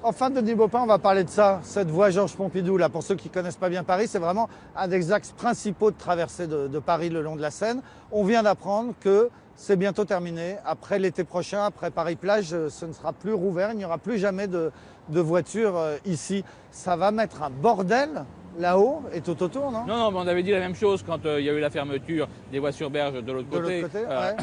Enfin, Denis Baupin, on va parler de ça, cette voie Georges Pompidou. Là, pour ceux qui ne connaissent pas bien Paris, c'est vraiment un des axes principaux de traversée de Paris le long de la Seine. On vient d'apprendre que c'est bientôt terminé. Après l'été prochain, après Paris-Plage, ce ne sera plus rouvert. Il n'y aura plus jamais de voitures ici. Ça va mettre un bordel là-haut et tout autour, non? Non, mais on avait dit la même chose quand il y a eu la fermeture des voies sur berge de l'autre côté. Ouais.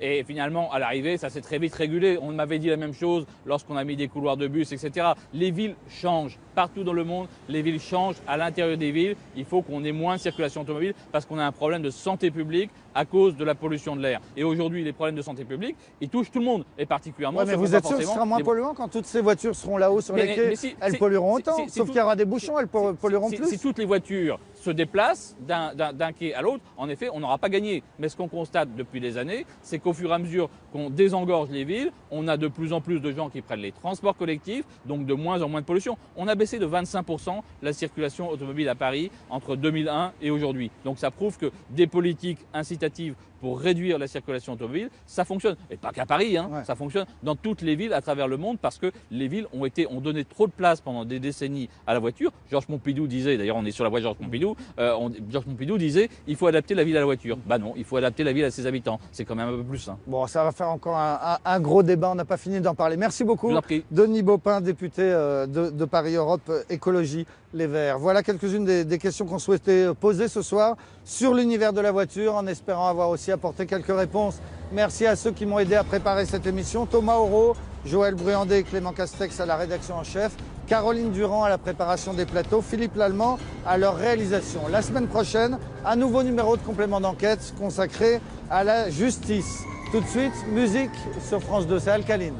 Et finalement, à l'arrivée, ça s'est très vite régulé. On m'avait dit la même chose lorsqu'on a mis des couloirs de bus, etc. Les villes changent. Partout dans le monde, les villes changent. À l'intérieur des villes, il faut qu'on ait moins de circulation automobile parce qu'on a un problème de santé publique à cause de la pollution de l'air. Et aujourd'hui, les problèmes de santé publique, ils touchent tout le monde, et particulièrement... Ouais, mais vous êtes sûr que ce sera moins polluant quand toutes ces voitures seront là-haut sur les quais? Elles pollueront autant, sauf qu'il y aura des bouchons, elles pollueront plus. Si toutes les voitures se déplacent d'un quai à l'autre, en effet, on n'aura pas gagné. Mais ce qu'on constate depuis des années, c'est qu'au fur et à mesure qu'on désengorge les villes, on a de plus en plus de gens qui prennent les transports collectifs, donc de moins en moins de pollution. On a baissé de 25% la circulation automobile à Paris entre 2001 et aujourd'hui. Donc ça prouve que des politiques incitatives pour réduire la circulation automobile, ça fonctionne. Et pas qu'à Paris, hein, ça fonctionne dans toutes les villes à travers le monde parce que les villes ont donné trop de place pendant des décennies à la voiture. Georges Pompidou disait, d'ailleurs on est sur la voie Georges Pompidou, Georges Pompidou disait il faut adapter la ville à la voiture. Bah non, il faut adapter la ville à ses habitants. C'est quand même un peu plus sain. Bon, ça va faire encore un gros débat, on n'a pas fini d'en parler. Merci beaucoup, Denis Baupin, député de Paris Europe Écologie Les Verts. Voilà quelques-unes des questions qu'on souhaitait poser ce soir sur l'univers de la voiture, en espérant avoir aussi apporté quelques réponses. Merci à ceux qui m'ont aidé à préparer cette émission. Thomas Auro, Joël Bruandé et Clément Castex à la rédaction en chef, Caroline Durand à la préparation des plateaux, Philippe Lallemand à leur réalisation. La semaine prochaine, un nouveau numéro de complément d'enquête consacré à la justice. Tout de suite, musique sur France 2, c'est Alcaline.